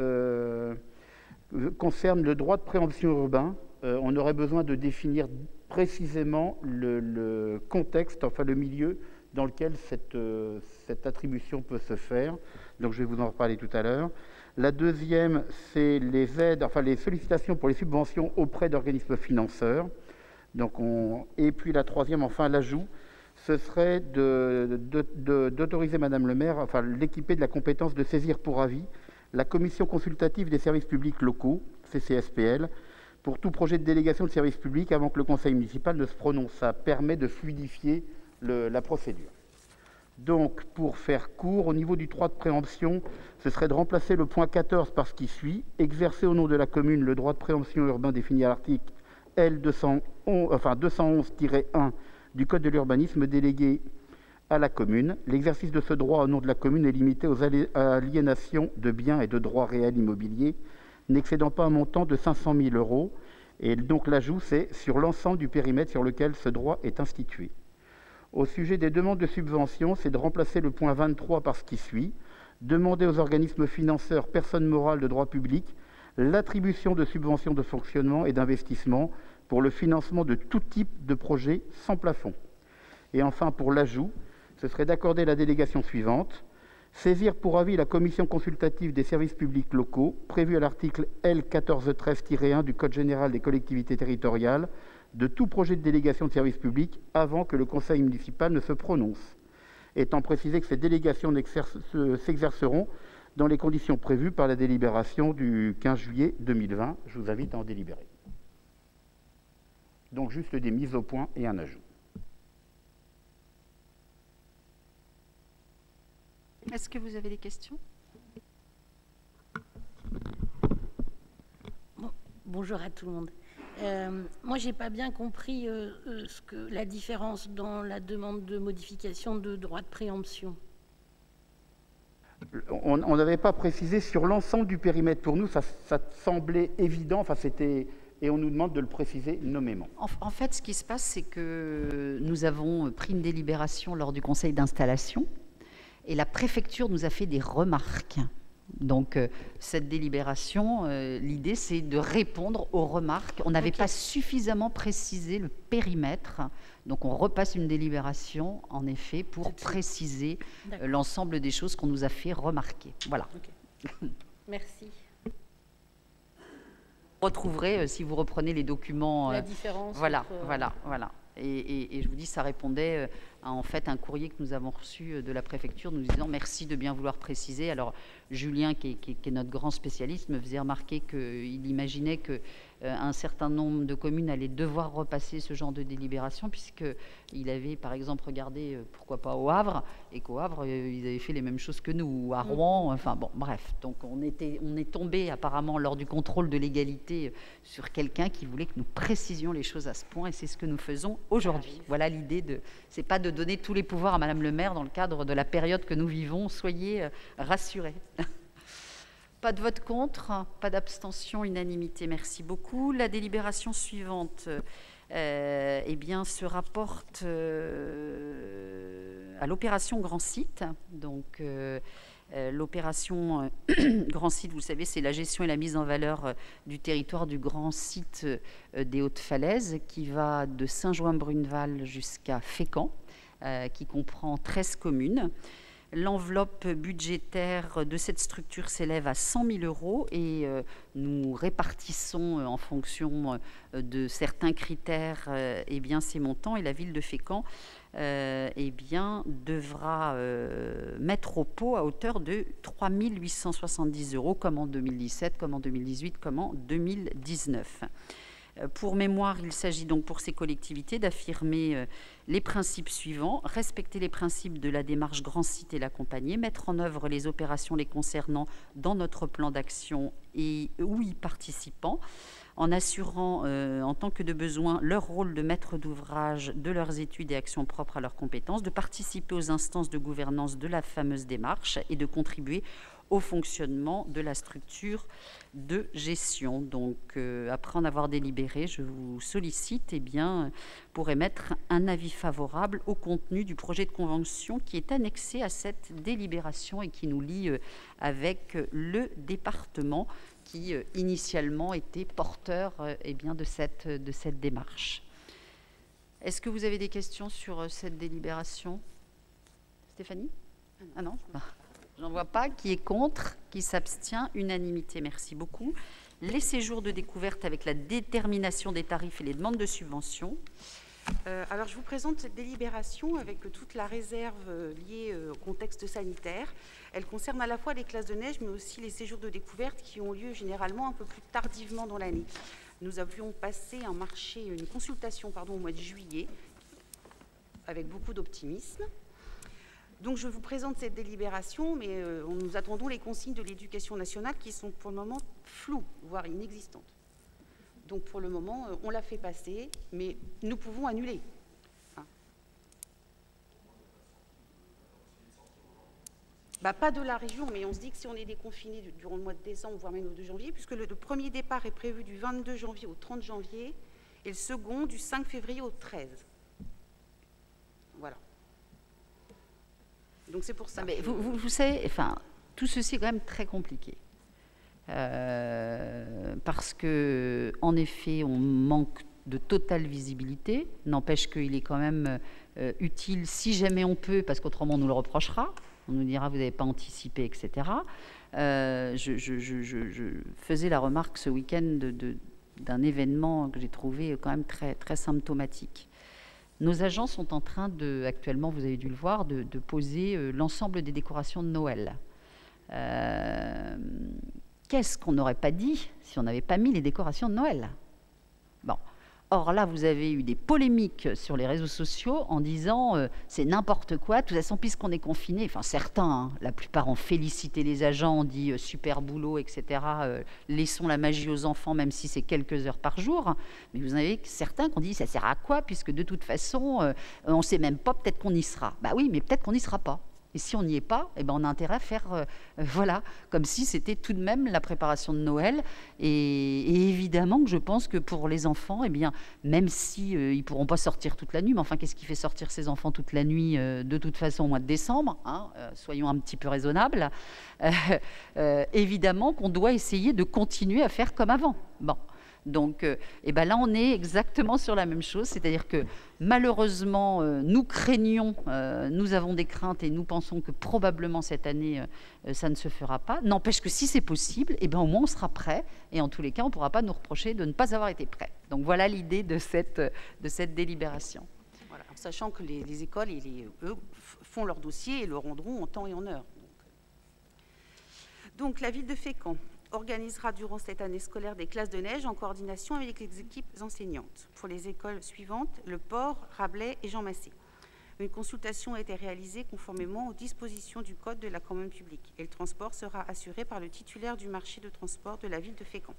concerne le droit de préemption urbain. On aurait besoin de définir précisément le contexte, enfin le milieu dans lequel cette attribution peut se faire. Donc je vais vous en reparler tout à l'heure. La deuxième, c'est les aides, enfin les sollicitations pour les subventions auprès d'organismes financeurs. Donc et puis la troisième, enfin l'ajout, ce serait d'autoriser Madame le maire, enfin l'équiper de la compétence de saisir pour avis la commission consultative des services publics locaux, CCSPL, pour tout projet de délégation de services publics avant que le conseil municipal ne se prononce. Ça permet de fluidifier la procédure. Donc, pour faire court, au niveau du droit de préemption, ce serait de remplacer le point 14 par ce qui suit: exercer au nom de la commune le droit de préemption urbain défini à l'article L 211-1 du Code de l'urbanisme délégué à la commune. L'exercice de ce droit au nom de la commune est limité aux aliénations de biens et de droits réels immobiliers n'excédant pas un montant de 500 000 €. Et donc l'ajout, c'est sur l'ensemble du périmètre sur lequel ce droit est institué. Au sujet des demandes de subvention, c'est de remplacer le point 23 par ce qui suit: demander aux organismes financeurs, personnes morales de droit public, l'attribution de subventions de fonctionnement et d'investissement pour le financement de tout type de projet sans plafond. Et enfin, pour l'ajout, ce serait d'accorder la délégation suivante: saisir pour avis la commission consultative des services publics locaux, prévue à l'article L 1413-1 du Code général des collectivités territoriales, de tout projet de délégation de services publics avant que le conseil municipal ne se prononce, étant précisé que ces délégations s'exerceront dans les conditions prévues par la délibération du 15 juillet 2020. Je vous invite à en délibérer. Donc juste des mises au point et un ajout. Est-ce que vous avez des questions? Bonjour à tout le monde. Moi, j'ai pas bien compris la différence dans la demande de modification de droit de préemption. on n'avait pas précisé sur l'ensemble du périmètre. Pour nous, ça semblait évident, enfin, et on nous demande de le préciser nommément. En fait, ce qui se passe, c'est que nous avons pris une délibération lors du conseil d'installation et la préfecture nous a fait des remarques. Donc, cette délibération, l'idée, c'est de répondre aux remarques. On n'avait pas suffisamment précisé le périmètre. Donc, on repasse une délibération, en effet, pour préciser l'ensemble des choses qu'on nous a fait remarquer. Voilà. Merci. Vous retrouverez, si vous reprenez les documents... La différence. Voilà. Et je vous dis, ça répondait à en fait un courrier que nous avons reçu de la préfecture nous disant merci de bien vouloir préciser. Alors Julien, qui est notre grand spécialiste, me faisait remarquer qu'il imaginait qu'un certain nombre de communes allaient devoir repasser ce genre de délibération, puisqu'il avait par exemple regardé, pourquoi pas au Havre, et qu'au Havre, ils avaient fait les mêmes choses que nous, ou à Rouen, enfin bon, bref. Donc on est tombé apparemment lors du contrôle de légalité sur quelqu'un qui voulait que nous précisions les choses à ce point, et c'est ce que nous faisons aujourd'hui. Voilà l'idée c'est pas de donner tous les pouvoirs à Madame le maire dans le cadre de la période que nous vivons, soyez rassurés. Pas de vote contre, pas d'abstention, unanimité, merci beaucoup. La délibération suivante eh bien, se rapporte à l'opération Grand Site. Donc, l'opération Grand Site, vous le savez, c'est la gestion et la mise en valeur du territoire du Grand Site des Hautes-Falaises, qui va de Saint-Jouin-Bruneval jusqu'à Fécamp, qui comprend 13 communes. L'enveloppe budgétaire de cette structure s'élève à 100 000 € et nous répartissons en fonction de certains critères eh bien, ces montants, et la ville de Fécamp eh bien, devra mettre au pot à hauteur de 3 870 €, comme en 2017, comme en 2018, comme en 2019. Pour mémoire, il s'agit donc pour ces collectivités d'affirmer les principes suivants: respecter les principes de la démarche Grand Site et l'accompagner, mettre en œuvre les opérations les concernant dans notre plan d'action et ou y participant, en assurant en tant que de besoin leur rôle de maître d'ouvrage de leurs études et actions propres à leurs compétences, de participer aux instances de gouvernance de la fameuse démarche et de contribuer au fonctionnement de la structure de gestion. Donc, après en avoir délibéré, je vous sollicite eh bien, pour émettre un avis favorable au contenu du projet de convention qui est annexé à cette délibération et qui nous lie avec le département qui, initialement, était porteur eh bien, de cette démarche. Est-ce que vous avez des questions sur cette délibération? Stéphanie? Ah non. J'en vois pas. Qui est contre? Qui s'abstient? Unanimité. Merci beaucoup. Les séjours de découverte avec la détermination des tarifs et les demandes de subventions. Alors, je vous présente cette délibération avec toute la réserve liée au contexte sanitaire. Elle concerne à la fois les classes de neige, mais aussi les séjours de découverte qui ont lieu généralement un peu plus tardivement dans l'année. Nous avions passé une consultation au mois de juillet avec beaucoup d'optimisme. Donc, je vous présente cette délibération, mais nous attendons les consignes de l'Éducation nationale qui sont pour le moment floues, voire inexistantes. Donc, pour le moment, on l'a fait passer, mais nous pouvons annuler. Pas de la région, mais on se dit que si on est déconfiné durant le mois de décembre, voire même au 2 janvier, puisque le premier départ est prévu du 22 janvier au 30 janvier, et le second du 5 février au 13. Voilà. Donc c'est pour ça. Mais vous savez, enfin, tout ceci est quand même très compliqué. Parce que, en effet, on manque de totale visibilité. N'empêche qu'il est quand même utile, si jamais on peut, parce qu'autrement on nous le reprochera. On nous dira vous n'avez pas anticipé, etc. Je faisais la remarque ce week-end d'un événement que j'ai trouvé quand même très, très symptomatique. Nos agents sont en train actuellement, vous avez dû le voir, de poser l'ensemble des décorations de Noël. Qu'est-ce qu'on n'aurait pas dit si on n'avait pas mis les décorations de Noël? Bon. Or là, vous avez eu des polémiques sur les réseaux sociaux en disant c'est n'importe quoi, de toute façon, puisqu'on est confiné, enfin certains, la plupart ont félicité les agents, ont dit super boulot, etc. Laissons la magie aux enfants, même si c'est quelques heures par jour. Mais vous en avez certains qui ont dit ça sert à quoi, puisque de toute façon, on ne sait même pas, peut-être qu'on y sera. Bah oui, mais peut-être qu'on n'y sera pas. Et si on n'y est pas, eh ben on a intérêt à faire, voilà, comme si c'était tout de même la préparation de Noël. Et évidemment que je pense que pour les enfants, eh bien, même si ils pourront pas sortir toute la nuit, mais enfin, qu'est-ce qui fait sortir ces enfants toute la nuit de toute façon au mois de décembre, hein, soyons un petit peu raisonnables. Évidemment qu'on doit essayer de continuer à faire comme avant. Bon. Donc, et ben là, on est exactement sur la même chose, c'est-à-dire que malheureusement, nous craignons, nous avons des craintes et nous pensons que probablement cette année, ça ne se fera pas. N'empêche que si c'est possible, et ben au moins on sera prêt, et en tous les cas, on ne pourra pas nous reprocher de ne pas avoir été prêt. Donc voilà l'idée de cette délibération. Voilà, en sachant que les écoles, eux, font leur dossier et le rendront en temps et en heure. Donc la ville de Fécamp organisera durant cette année scolaire des classes de neige en coordination avec les équipes enseignantes pour les écoles suivantes, Le Port, Rabelais et Jean Massé. Une consultation a été réalisée conformément aux dispositions du Code de la commande publique et le transport sera assuré par le titulaire du marché de transport de la ville de Fécamp.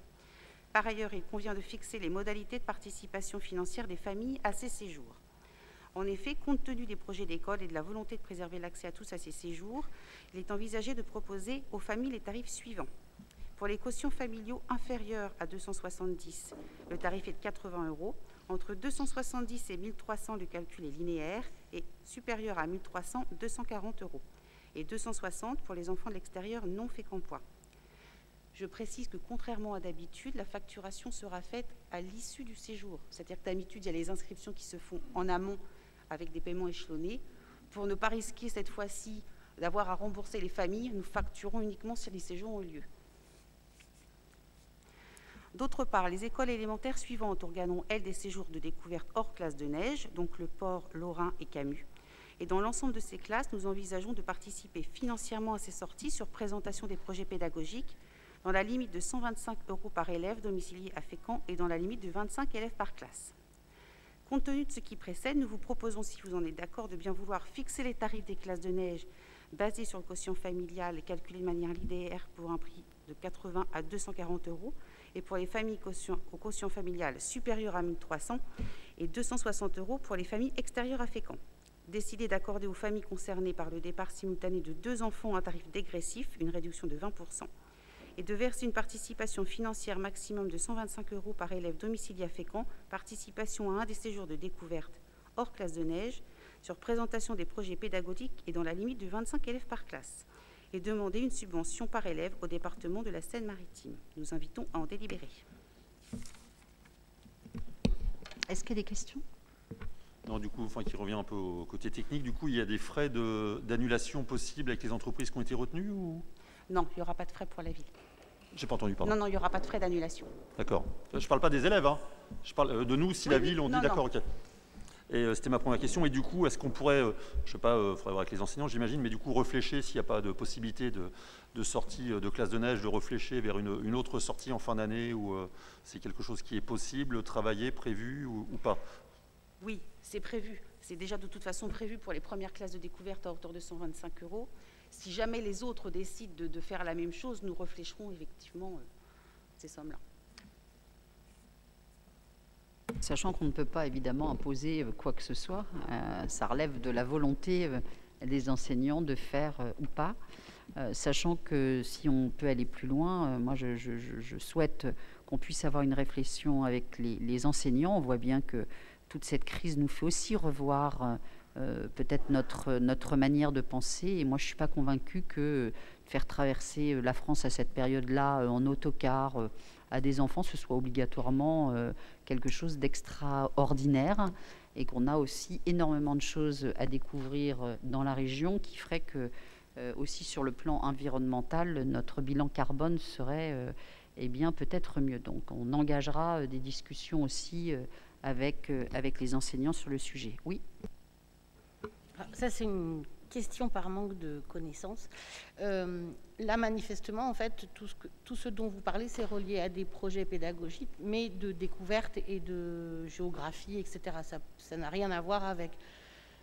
Par ailleurs, il convient de fixer les modalités de participation financière des familles à ces séjours. En effet, compte tenu des projets d'école et de la volonté de préserver l'accès à tous à ces séjours, il est envisagé de proposer aux familles les tarifs suivants. Pour les quotients familiaux inférieurs à 270, le tarif est de 80 €. Entre 270 et 1300, le calcul est linéaire et supérieur à 1300, 240 €. Et 260 pour les enfants de l'extérieur non fécampois. Je précise que contrairement à d'habitude, la facturation sera faite à l'issue du séjour. C'est-à-dire que d'habitude, il y a les inscriptions qui se font en amont avec des paiements échelonnés. Pour ne pas risquer cette fois-ci d'avoir à rembourser les familles, nous facturons uniquement si les séjours ont lieu. D'autre part, les écoles élémentaires suivantes organeront, elles, des séjours de découverte hors classe de neige, donc Le Port, Lorrain et Camus. Et dans l'ensemble de ces classes, nous envisageons de participer financièrement à ces sorties sur présentation des projets pédagogiques dans la limite de 125 € par élève domicilié à Fécamp et dans la limite de 25 élèves par classe. Compte tenu de ce qui précède, nous vous proposons, si vous en êtes d'accord, de bien vouloir fixer les tarifs des classes de neige basés sur le quotient familial et calculés de manière linéaire pour un prix de 80 à 240 € et pour les familles au quotient familial supérieur à 1300 et 260 € pour les familles extérieures à Fécamp. Décider d'accorder aux familles concernées par le départ simultané de 2 enfants un tarif dégressif, une réduction de 20%, et de verser une participation financière maximum de 125 € par élève domicilié à Fécamp, participation à un des séjours de découverte hors classe de neige, sur présentation des projets pédagogiques et dans la limite de 25 élèves par classe, et demander une subvention par élève au département de la Seine-Maritime. Nous invitons à en délibérer. Est-ce qu'il y a des questions ? Non, du coup, enfin, qui revient un peu au côté technique, du coup, il y a des frais d'annulation possibles avec les entreprises qui ont été retenues ou... Non, il n'y aura pas de frais pour la ville. J'ai pas entendu, pardon. Non, non, il n'y aura pas de frais d'annulation. D'accord. Je ne parle pas des élèves, hein. Je parle de nous, si la ville, on dit d'accord, ok. Et c'était ma première question. Et du coup, est-ce qu'on pourrait, je ne sais pas, il faudrait voir avec les enseignants, j'imagine, mais du coup, réfléchir s'il n'y a pas de possibilité de sortie de classe de neige, de réfléchir vers une autre sortie en fin d'année où c'est quelque chose qui est possible, travaillé, prévu ou pas? Oui, c'est prévu. C'est déjà de toute façon prévu pour les premières classes de découverte à hauteur de 125 €. Si jamais les autres décident de faire la même chose, nous réfléchirons effectivement ces sommes-là. Sachant qu'on ne peut pas évidemment imposer quoi que ce soit, ça relève de la volonté des enseignants de faire ou pas. Sachant que si on peut aller plus loin, moi je souhaite qu'on puisse avoir une réflexion avec les enseignants. On voit bien que toute cette crise nous fait aussi revoir peut-être notre manière de penser. Et moi je ne suis pas convaincue que faire traverser la France à cette période-là en autocar à des enfants, ce soit obligatoirement quelque chose d'extraordinaire, et qu'on a aussi énormément de choses à découvrir dans la région qui ferait que, aussi sur le plan environnemental, notre bilan carbone serait eh bien, peut-être mieux. Donc on engagera des discussions aussi avec les enseignants sur le sujet. Oui. Ça, c'est une question par manque de connaissances. Là, manifestement, en fait, tout ce dont vous parlez, c'est relié à des projets pédagogiques, mais de découverte et de géographie, etc. Ça n'a rien à voir avec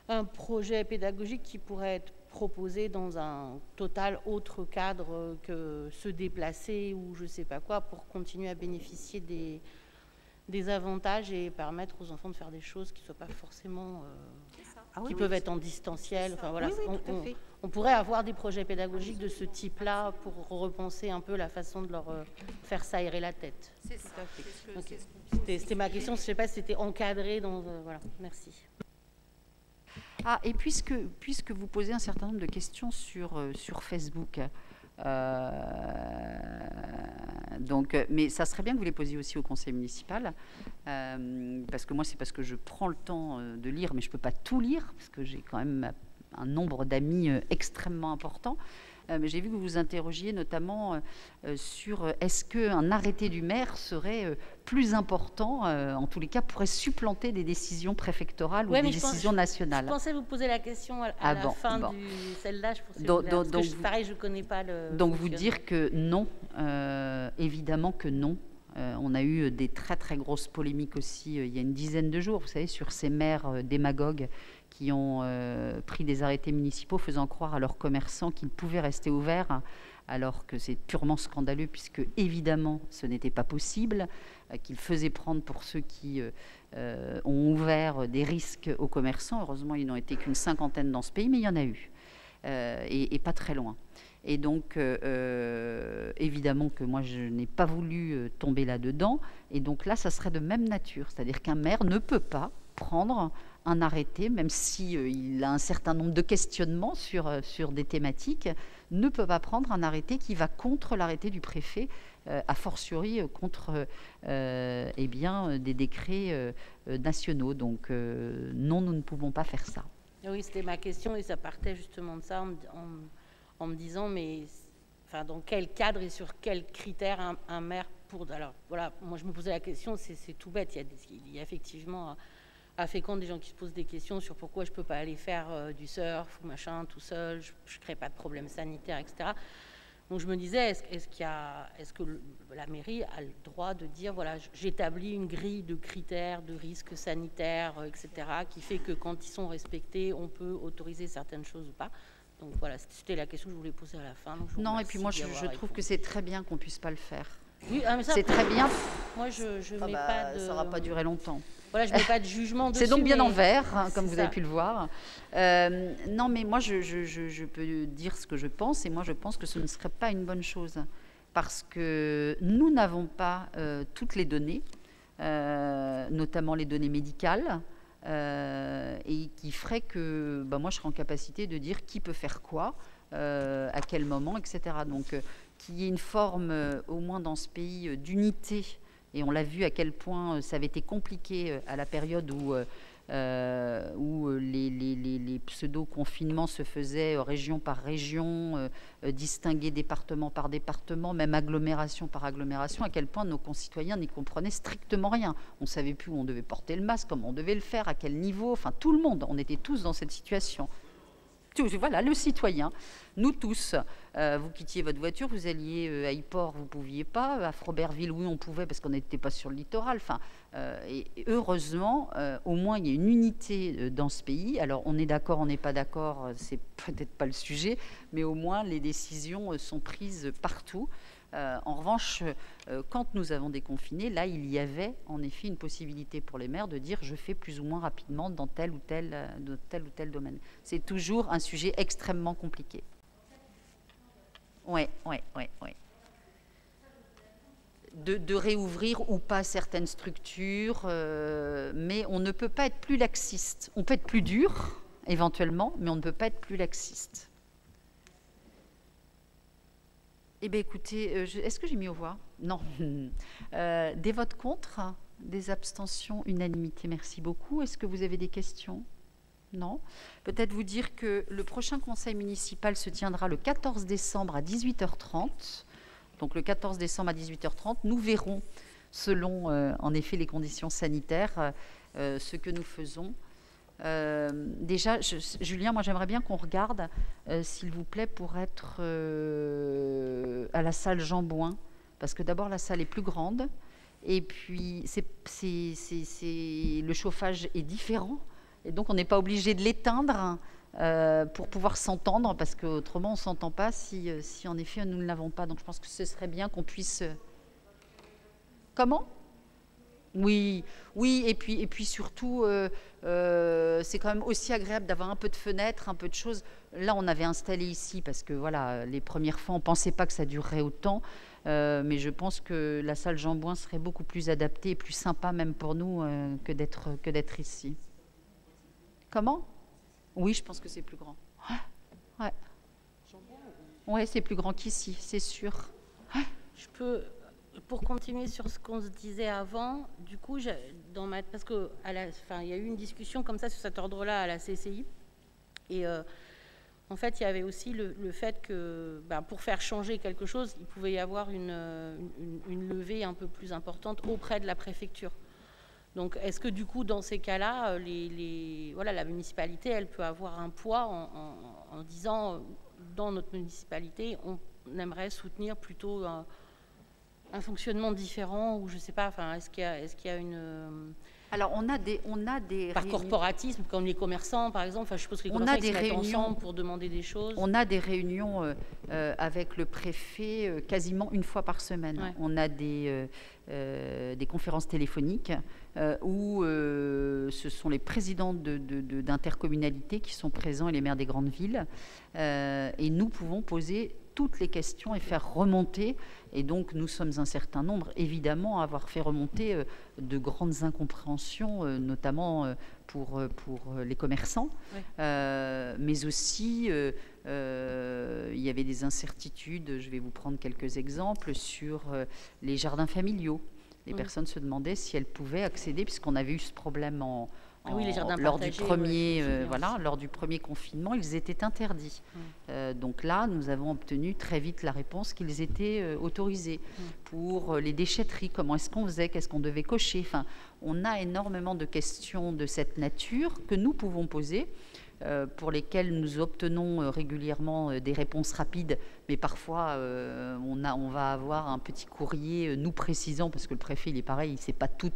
un projet pédagogique qui pourrait être proposé dans un total autre cadre que se déplacer ou je ne sais pas quoi pour continuer à bénéficier des avantages et permettre aux enfants de faire des choses qui ne soient pas forcément... qui oui, peuvent être en distanciel. Enfin, voilà, Oui, oui, tout à fait. on pourrait avoir des projets pédagogiques de ce type-là pour repenser un peu la façon de leur faire s'aérer la tête. C'est ça. Ok. C'était ma question. Je ne sais pas si c'était encadré dans... voilà, merci. Ah, et puisque vous posez un certain nombre de questions sur Facebook, mais ça serait bien que vous les posiez aussi au conseil municipal, parce que moi, c'est parce que je prends le temps de lire, mais je ne peux pas tout lire, parce que j'ai quand même un nombre d'amis extrêmement important. Mais j'ai vu que vous vous interrogiez notamment sur est-ce qu'un arrêté du maire serait plus important, en tous les cas, pourrait supplanter des décisions préfectorales ou des décisions nationales. Je pensais vous poser la question à la fin de celle-là. Pareil, je ne connais pas le... Donc vous dire que non, évidemment que non. On a eu des très très grosses polémiques aussi il y a une dizaine de jours, vous savez, sur ces maires démagogues qui ont pris des arrêtés municipaux faisant croire à leurs commerçants qu'ils pouvaient rester ouverts, alors que c'est purement scandaleux, puisque évidemment ce n'était pas possible, qu'ils faisaient prendre pour ceux qui ont ouvert des risques aux commerçants. Heureusement, ils n'ont été qu'une cinquantaine dans ce pays, mais il y en a eu, et pas très loin. Et donc, évidemment que moi, je n'ai pas voulu tomber là-dedans. Et donc là, ça serait de même nature. C'est-à-dire qu'un maire ne peut pas prendre un arrêté, même s'il a un certain nombre de questionnements sur des thématiques, ne peut pas prendre un arrêté qui va contre l'arrêté du préfet, a fortiori contre des décrets nationaux. Donc non, nous ne pouvons pas faire ça. Oui, c'était ma question et ça partait justement de ça en me disant, mais enfin, dans quel cadre et sur quels critères un maire pour... Alors voilà, moi je me posais la question, c'est tout bête, il y a effectivement à Fécamp des gens qui se posent des questions sur pourquoi je ne peux pas aller faire du surf ou machin tout seul, je ne crée pas de problème sanitaire, etc. Donc je me disais, est-ce que la mairie a le droit de dire, voilà, j'établis une grille de critères, de risques sanitaires, etc., qui fait que quand ils sont respectés, on peut autoriser certaines choses ou pas. Donc voilà, c'était la question que je voulais poser à la fin. Non, et puis moi je trouve que c'est très bien qu'on ne puisse pas le faire. Oui, mais c'est très bien. Moi je mets pas de... Ça n'aura pas duré longtemps. Voilà, je ne mets pas de jugement dessus. C'est donc bien en vert, hein, comme vous avez pu le voir. Non, mais moi, je peux dire ce que je pense, et moi, je pense que ce ne serait pas une bonne chose, parce que nous n'avons pas toutes les données, notamment les données médicales, et qui ferait que moi, je serais en capacité de dire qui peut faire quoi, à quel moment, etc. Donc, qu'il y ait une forme, au moins dans ce pays, d'unité. Et on l'a vu à quel point ça avait été compliqué à la période où les pseudo-confinements se faisaient région par région, distingués département par département, même agglomération par agglomération, à quel point nos concitoyens n'y comprenaient strictement rien. On ne savait plus où on devait porter le masque, comment on devait le faire, à quel niveau, enfin tout le monde, on était tous dans cette situation. Voilà, le citoyen, nous tous. Vous quittiez votre voiture, vous alliez à Yport, vous ne pouviez pas. À Frobertville, oui, on pouvait parce qu'on n'était pas sur le littoral. Enfin, et heureusement, au moins, il y a une unité dans ce pays. Alors, on est d'accord, on n'est pas d'accord, c'est peut-être pas le sujet, mais au moins, les décisions sont prises partout. En revanche, quand nous avons déconfiné, là, il y avait en effet une possibilité pour les maires de dire je fais plus ou moins rapidement dans tel ou tel domaine. C'est toujours un sujet extrêmement compliqué. Oui. De réouvrir ou pas certaines structures, mais on ne peut pas être plus laxiste. On peut être plus dur, éventuellement, mais on ne peut pas être plus laxiste. Eh bien, écoutez, est-ce que j'ai mis aux voix? Non. Des votes contre, des abstentions, unanimité. Merci beaucoup. Est-ce que vous avez des questions? Non. Peut-être vous dire que le prochain conseil municipal se tiendra le 14 décembre à 18h30. Donc, le 14 décembre à 18h30, nous verrons, selon, en effet, les conditions sanitaires, ce que nous faisons. Déjà, Julien, moi j'aimerais bien qu'on regarde, s'il vous plaît, pour être à la salle Jean Bouin, parce que d'abord la salle est plus grande, et puis le chauffage est différent, et donc on n'est pas obligé de l'éteindre pour pouvoir s'entendre, parce qu'autrement on ne s'entend pas si en effet nous ne l'avons pas. Donc je pense que ce serait bien qu'on puisse... Comment ? Oui, oui, et puis surtout, c'est quand même aussi agréable d'avoir un peu de fenêtre, un peu de choses. Là, on avait installé ici parce que voilà, les premières fois, on ne pensait pas que ça durerait autant, mais je pense que la salle Jean Bouin serait beaucoup plus adaptée et plus sympa même pour nous que d'être ici. Comment? Oui, je pense que c'est plus grand. Ouais. Ouais, c'est plus grand qu'ici, c'est sûr. Je peux, pour continuer sur ce qu'on se disait avant, du coup, parce que il y a eu une discussion comme ça sur cet ordre-là à la CCI, et en fait, il y avait aussi le fait que, pour faire changer quelque chose, il pouvait y avoir une levée un peu plus importante auprès de la préfecture. Donc, est-ce que du coup, dans ces cas-là, la municipalité, elle peut avoir un poids en disant, dans notre municipalité, on aimerait soutenir plutôt un fonctionnement différent, ou je sais pas, est-ce qu'il y a une... Alors, on a des par corporatisme, comme les commerçants, par exemple. Je suppose que les commerçants se mettent ensemble pour demander des choses. On a des réunions avec le préfet quasiment une fois par semaine. Ouais. On a des conférences téléphoniques où ce sont les présidents d'intercommunalités qui sont présents et les maires des grandes villes. Et nous pouvons poser toutes les questions et faire remonter. Et donc, nous sommes un certain nombre, évidemment, à avoir fait remonter de grandes incompréhensions, notamment pour les commerçants. Oui. Mais aussi, il y avait des incertitudes. Je vais vous prendre quelques exemples sur les jardins familiaux. Les personnes se demandaient si elles pouvaient accéder, puisqu'on avait eu ce problème lors du premier confinement, ils étaient interdits. Donc là, nous avons obtenu très vite la réponse qu'ils étaient autorisés. Pour les déchetteries, comment est-ce qu'on faisait, qu'est-ce qu'on devait cocher. Enfin, on a énormément de questions de cette nature que nous pouvons poser, pour lesquelles nous obtenons régulièrement des réponses rapides, mais parfois on va avoir un petit courrier nous précisant, parce que le préfet il est pareil, il ne sait pas tout,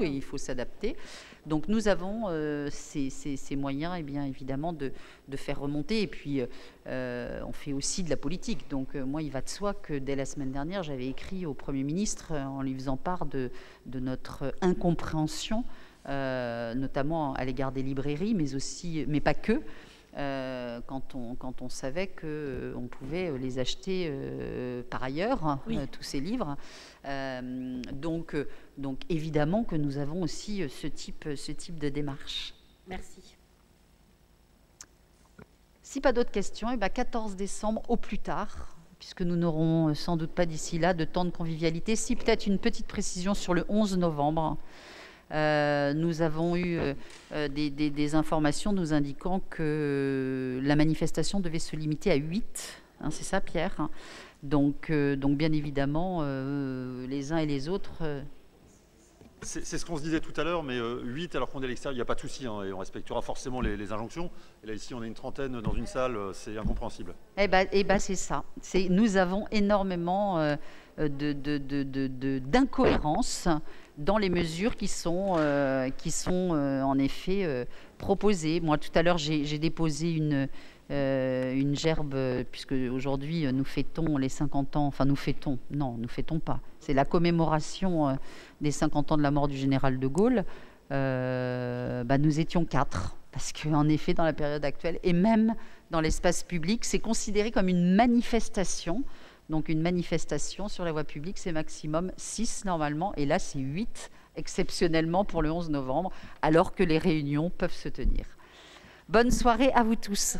et il faut s'adapter. Donc nous avons ces moyens, bien évidemment, de faire remonter, et puis on fait aussi de la politique. Donc moi, il va de soi que dès la semaine dernière, j'avais écrit au Premier ministre en lui faisant part de notre incompréhension, notamment à l'égard des librairies, mais pas que, quand on savait qu'on pouvait les acheter par ailleurs, oui. Tous ces livres. Donc évidemment que nous avons aussi ce type de démarche. Merci. Si pas d'autres questions, 14 décembre au plus tard, puisque nous n'aurons sans doute pas d'ici là de temps de convivialité. Si peut-être une petite précision sur le 11 novembre. Nous avons eu des informations nous indiquant que la manifestation devait se limiter à 8, hein, c'est ça Pierre, donc bien évidemment les uns et les autres... C'est ce qu'on se disait tout à l'heure, mais 8 alors qu'on est à l'extérieur, il n'y a pas de souci, hein, et on respectera forcément les injonctions. Et là ici on est une trentaine dans une salle, c'est incompréhensible. C'est ça, nous avons énormément d'incohérences dans les mesures qui sont en effet proposées. Moi, tout à l'heure, j'ai déposé une gerbe, puisque aujourd'hui, nous fêtons les 50 ans, enfin, nous fêtons pas. C'est la commémoration des 50 ans de la mort du général de Gaulle. Nous étions 4, parce qu'en effet, dans la période actuelle, et même dans l'espace public, c'est considéré comme une manifestation. Donc une manifestation sur la voie publique, c'est maximum 6 normalement, et là c'est 8 exceptionnellement pour le 11 novembre, alors que les réunions peuvent se tenir. Bonne soirée à vous tous.